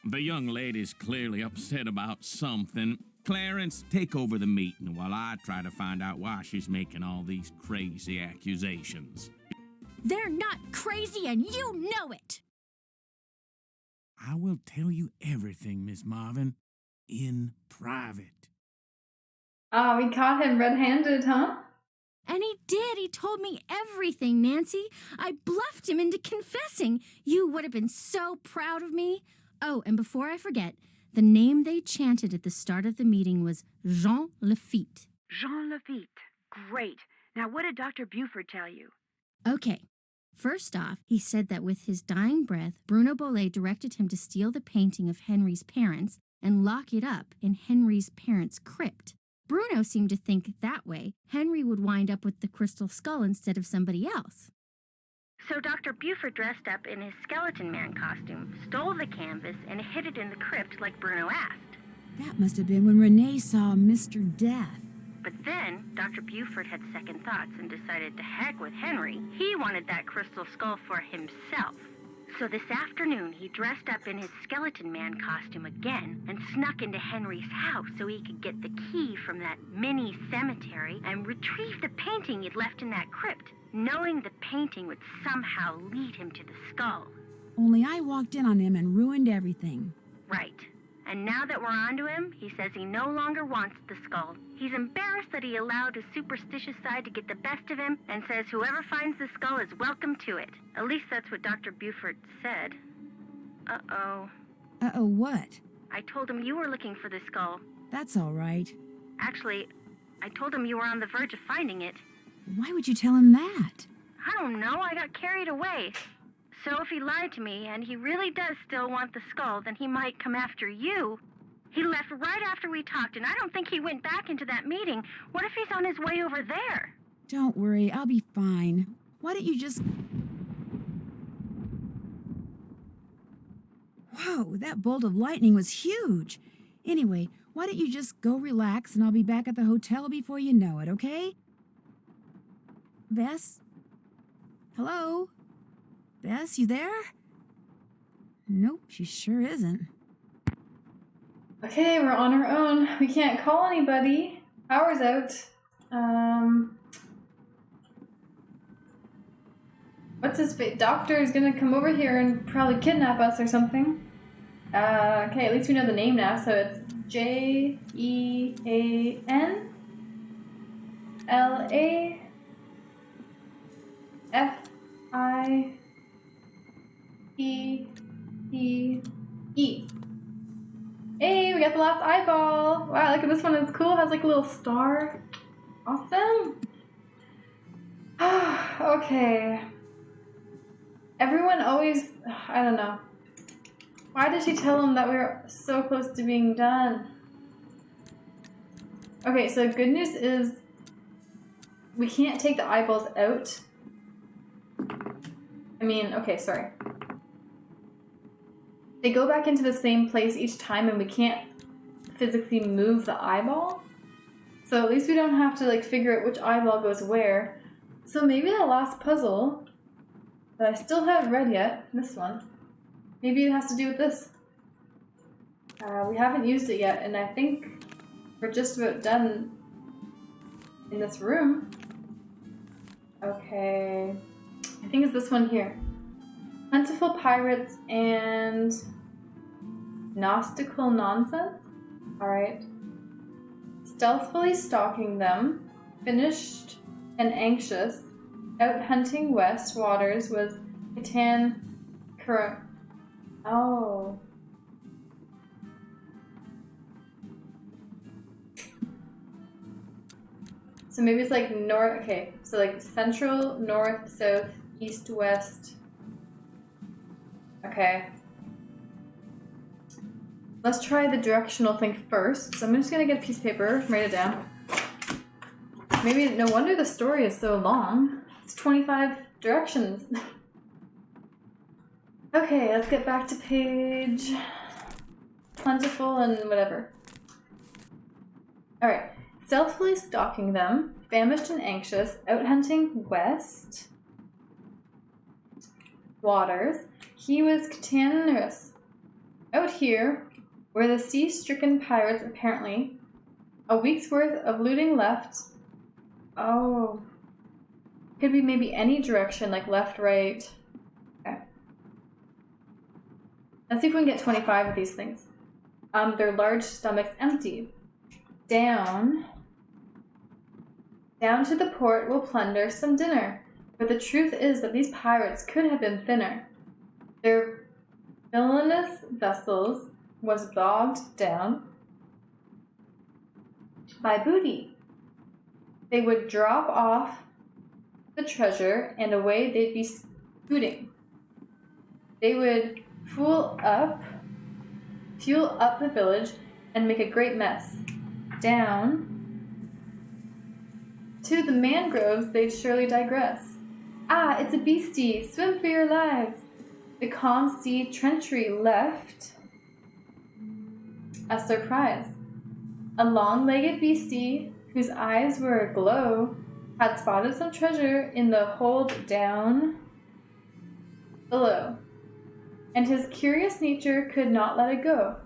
The young lady's clearly upset about something. Clarence, take over the meeting while I try to find out why she's making all these crazy accusations. They're not crazy, and you know it! I will tell you everything, Miss Marvin, in private. Ah, we caught him red-handed, huh? And he did. He told me everything, Nancy. I bluffed him into confessing. You would have been so proud of me. Oh, and before I forget, the name they chanted at the start of the meeting was Jean Lafitte. Jean Lafitte. Great. Now, what did Dr. Buford tell you? Okay. First off, he said that with his dying breath, Bruno Bolay directed him to steal the painting of Henry's parents and lock it up in Henry's parents' crypt. Bruno seemed to think that way Henry would wind up with the crystal skull instead of somebody else. So Dr. Buford dressed up in his skeleton man costume, stole the canvas, and hid it in the crypt like Bruno asked. That must have been when Renee saw Mr. Death. But then, Dr. Buford had second thoughts and decided to heck with Henry. He wanted that crystal skull for himself. So this afternoon, he dressed up in his skeleton man costume again and snuck into Henry's house so he could get the key from that mini cemetery and retrieve the painting he'd left in that crypt, knowing the painting would somehow lead him to the skull. Only I walked in on him and ruined everything. Right. And now that we're onto him, he says he no longer wants the skull. He's embarrassed that he allowed his superstitious side to get the best of him and says whoever finds the skull is welcome to it. At least that's what Dr. Buford said. Uh-oh. Uh-oh what? I told him you were looking for the skull. That's all right. Actually, I told him you were on the verge of finding it. Why would you tell him that? I don't know, I got carried away. So if he lied to me, and he really does still want the skull, then he might come after you. He left right after we talked, and I don't think he went back into that meeting. What if he's on his way over there? Don't worry, I'll be fine. Why don't you just... Whoa, that bolt of lightning was huge. Anyway, why don't you just go relax, and I'll be back at the hotel before you know it, okay? Bess? Hello? Bess, you there? Nope, she sure isn't. Okay, we're on our own. We can't call anybody. Power's out. What's his face? Doctor is gonna come over here and probably kidnap us or something. Okay, at least we know the name now, so it's JANLAFIEE. Hey, we got the last eyeball. Wow, look at this one. It's cool. It has like a little star. Awesome. Okay. Everyone always, I don't know. Why did she tell him that we were so close to being done? Okay, so good news is we can't take the eyeballs out. Okay, sorry. They go back into the same place each time and we can't physically move the eyeball. So at least we don't have to figure out which eyeball goes where. So maybe that last puzzle that I still haven't read yet, this one, maybe it has to do with this. We haven't used it yet, and I think we're just about done in this room. Okay, I think it's this one here. Plentiful pirates and Gnostical nonsense? Alright. Stealthily stalking them, finished and anxious, out hunting west waters was Catan Current. Oh. So maybe it's north, okay, so central, north, south, east, west. Okay. Let's try the directional thing first. So I'm just gonna get a piece of paper, write it down. Maybe, no wonder the story is so long. It's 25 directions. Okay, let's get back to page plentiful and whatever. Alright. Stealthily stalking them, famished and anxious, out hunting west waters, he was Catanarus. Out here, where the sea-stricken pirates apparently, a week's worth of looting left. Oh. Could be maybe any direction, left, right. Okay. Let's see if we can get 25 of these things. Their large stomachs emptied. Down to the port we'll plunder some dinner. But the truth is that these pirates could have been thinner. Their villainous vessels was bogged down by booty. They would drop off the treasure and away they'd be scooting. They would fuel up the village and make a great mess. Down to the mangroves they'd surely digress. Ah, it's a beastie! Swim for your lives! The calm sea treachery left. a surprise. A long-legged beastie, whose eyes were aglow, had spotted some treasure in the hold down below, and his curious nature could not let it go.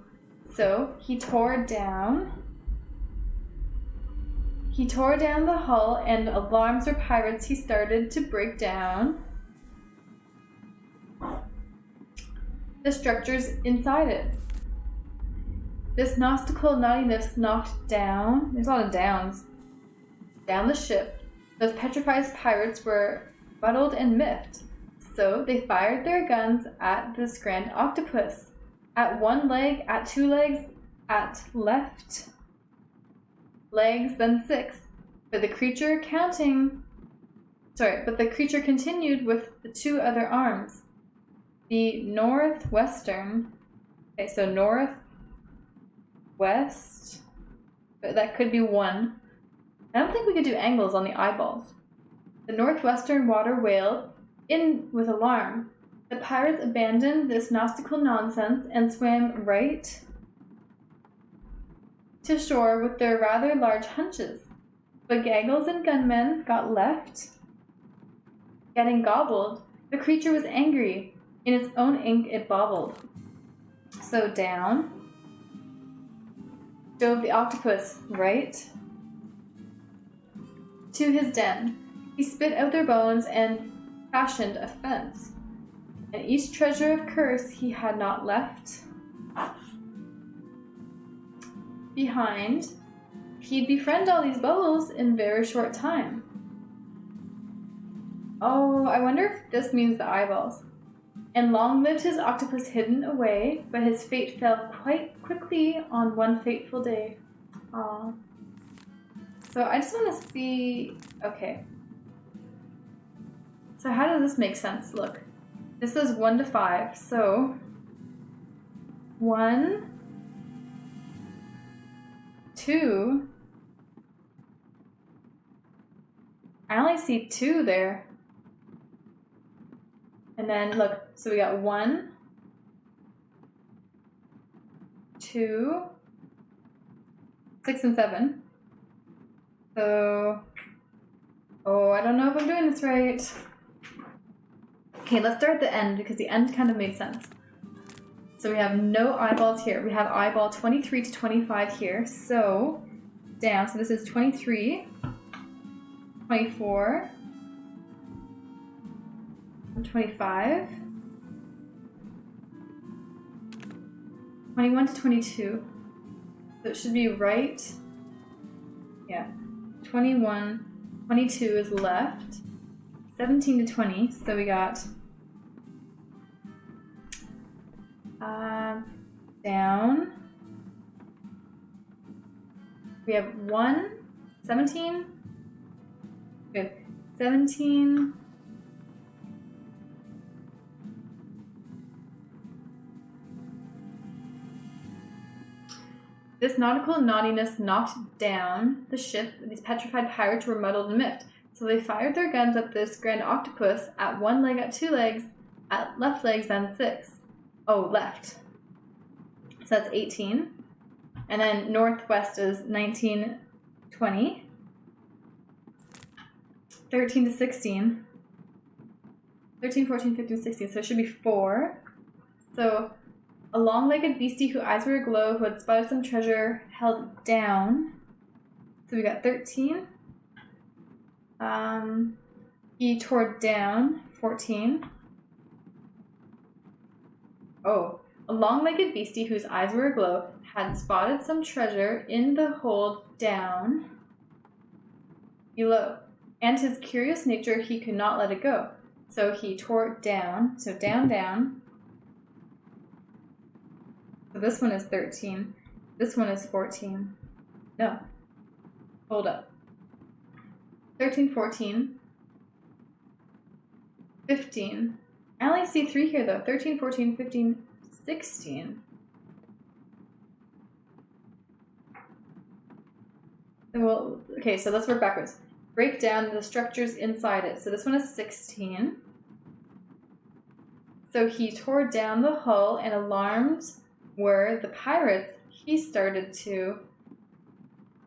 So he tore down the hull, and alarmed for pirates, he started to break down the structures inside it. This nautical naughtiness knocked down, there's a lot of downs, down the ship. Those petrified pirates were fuddled and miffed, so they fired their guns at this grand octopus. At one leg, at two legs, at left legs, then six. But the creature continued with the two other arms. The northwestern, okay, so northwest, but that could be one. I don't think we could do angles on the eyeballs. The northwestern water wailed in with alarm. The pirates abandoned this nautical nonsense and swam right to shore with their rather large hunches. But Gaggles and gunmen got left, getting gobbled. The creature was angry. In its own ink it bobbled. So down dove the octopus right to his den. He spit out their bones and fashioned a fence. And each treasure of curse he had not left behind. He'd befriend all these bubbles in very short time. Oh, I wonder if this means the eyeballs. And long lived his octopus hidden away, but his fate fell quite quickly on one fateful day. Aww. So I just want to see... Okay. So how does this make sense? Look. This is 1 to 5, so 1, 2. I only see 2 there. And then look, so we got 1, 2, 6, and 7. So, oh, I don't know if I'm doing this right. Okay, let's start at the end because the end kind of made sense. So we have no eyeballs here. We have eyeball 23 to 25 here. So down. So this is 23, 24, and 25, 21 to 22. So it should be right. Yeah. 21, 22 is left. 17 to 20. So we got down. We have 1, 17. Good. 17. This nautical naughtiness knocked down the ship. These petrified pirates were muddled and miffed. So they fired their guns at this grand octopus at one leg, at two legs, at left legs, then 6. Oh, left. So that's 18. And then northwest is 19, 20. 13 to 16. 13, 14, 15, 16. So it should be 4. So a long-legged beastie whose eyes were aglow, who had spotted some treasure, held down. So we got 13. He tore down 14. Oh, a long-legged beastie whose eyes were aglow had spotted some treasure in the hold down below, and his curious nature he could not let it go. So he tore it down. So down, down. So this one is 13. This one is 14. No. Hold up. 13, 14. 15. I only see 3 here though. 13, 14, 15, 16. Well, okay, so let's work backwards. Break down the structures inside it. So this one is 16. So he tore down the hull, and alarmed were the pirates he started to.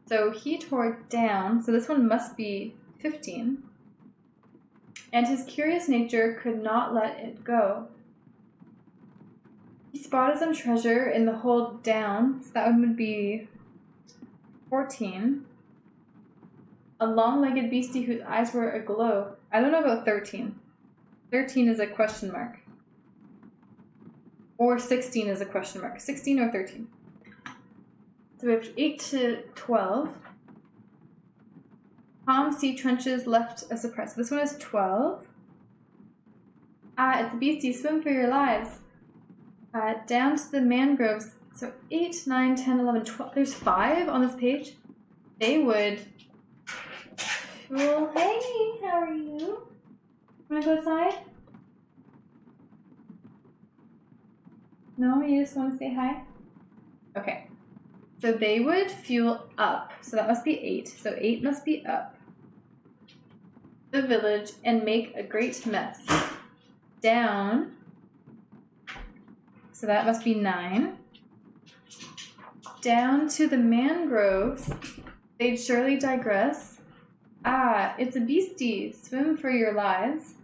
So he tore it down, so this one must be 15. And his curious nature could not let it go. He spotted some treasure in the hold down, so that one would be 14. A long-legged beastie whose eyes were aglow. I don't know about 13. 13 is a question mark. Or 16 is a question mark. 16 or 13. So we have 8 to 12. Calm sea trenches left a surprise. So this one is 12. It's a beastie. Swim for your lives. Down to the mangroves. So 8, 9, 10, 11, 12. There's 5 on this page. They would... Well, hey, how are you? Wanna go outside? No, you just want to say hi? Okay. So they would fuel up. So that must be 8. So 8 must be up. The village and make a great mess. Down. So that must be 9. Down to the mangroves. They'd surely digress. It's a beastie. Swim for your lives.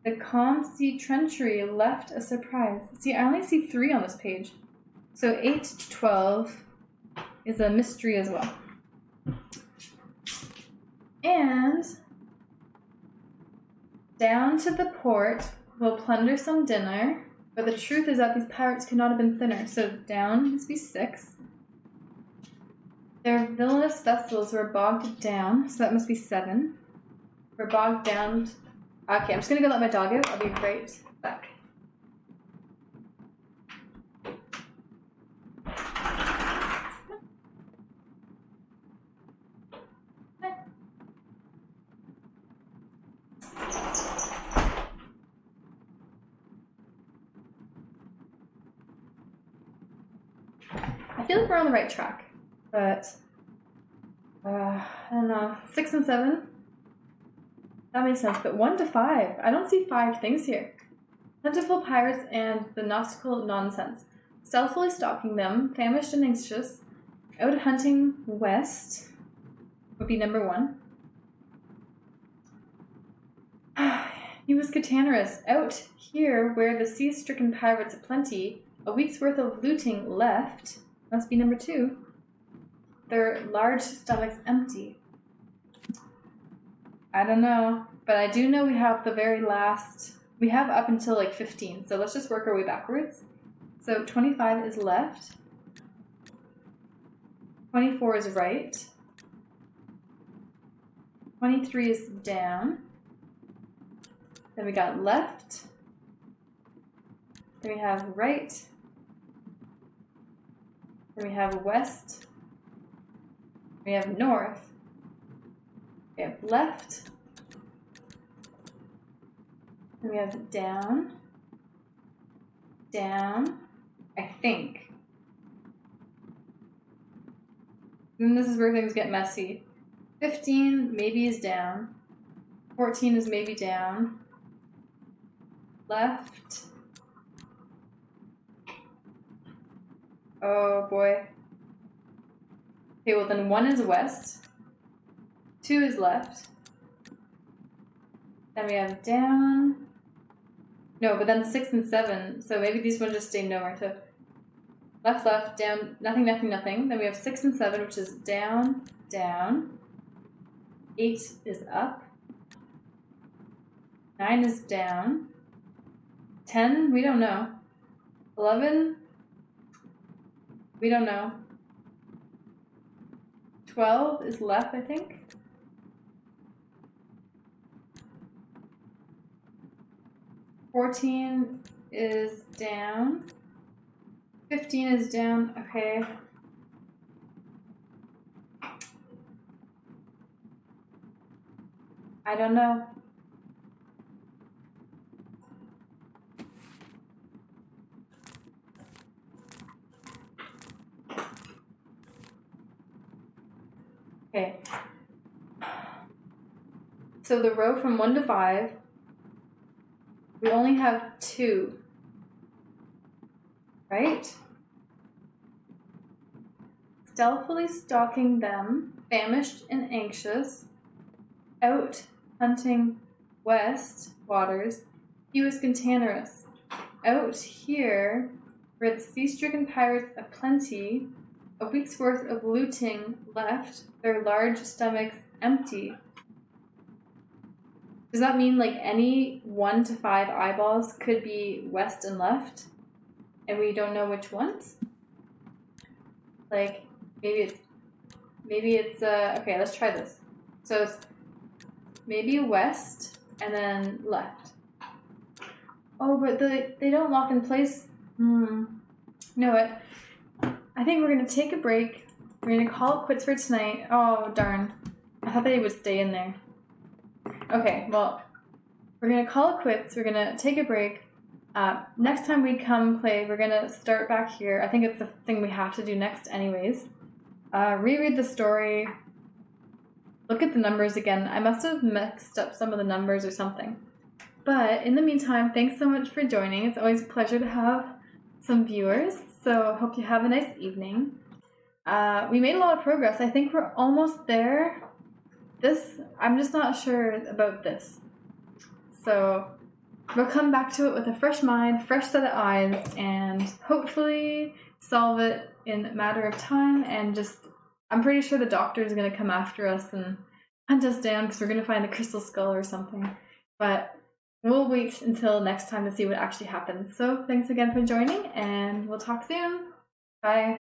The calm sea treachery left a surprise. See, I only see 3 on this page. So 8 to 12 is a mystery as well. And down to the port, we'll plunder some dinner. But the truth is that these pirates could not have been thinner. So down must be 6. Their villainous vessels were bogged down, so that must be 7. We're bogged down. Okay, I'm just gonna go let my dog out. I'll be right back. I feel like we're on the right track. But, I don't know, 6 and 7? That makes sense, but 1 to 5. I don't see 5 things here. Plentiful pirates and the nautical nonsense. Stealthily stalking them, famished and anxious, out hunting west would be number 1. He was Catanarus, out here where the sea-stricken pirates aplenty, a week's worth of looting left, must be number 2. Their large stomachs empty. I don't know, but I do know we have the very last... We have up until like 15, so let's just work our way backwards. So 25 is left. 24 is right. 23 is down. Then we got left. Then we have right. Then we have west. We have north. We have left. And we have down. Down. I think. And this is where things get messy. 15 maybe is down. 14 is maybe down. Left. Oh boy. Okay, well then 1 is west. 2 is left. Then we have down. No, but then 6 and 7. So maybe these ones just stay nowhere. So left, left, down, nothing, nothing, nothing. Then we have 6 and 7, which is down, down. 8 is up. 9 is down. 10, we don't know. 11, we don't know. 12 is left, I think. $14 is down. 15 is down. Okay. I don't know. Okay. So the row from 1 to 5, we only have 2. Right? stealthily stalking them, famished and anxious, out hunting west waters, he was cantankerous. Out here, where the sea-stricken pirates aplenty, a week's worth of looting left, their large stomachs empty. Does that mean like any 1 to 5 eyeballs could be west and left, and we don't know which ones? Like maybe it's okay, let's try this. So it's maybe west and then left. Oh, but they don't lock in place. You know what? I think we're gonna take a break. We're gonna call it quits for tonight. Oh darn! I thought they would stay in there. Okay, well, we're gonna call it quits. We're gonna take a break. Next time we come play, we're gonna start back here. I think it's the thing we have to do next, anyways. Reread the story. Look at the numbers again. I must have mixed up some of the numbers or something. But in the meantime, thanks so much for joining. It's always a pleasure to have some viewers. So hope you have a nice evening. We made a lot of progress. I think we're almost there. I'm just not sure about this. So we'll come back to it with a fresh mind, fresh set of eyes, and hopefully solve it in a matter of time. And I'm pretty sure the doctor is going to come after us and hunt us down because we're going to find the crystal skull or something. But we'll wait until next time to see what actually happens. So thanks again for joining, and we'll talk soon. Bye.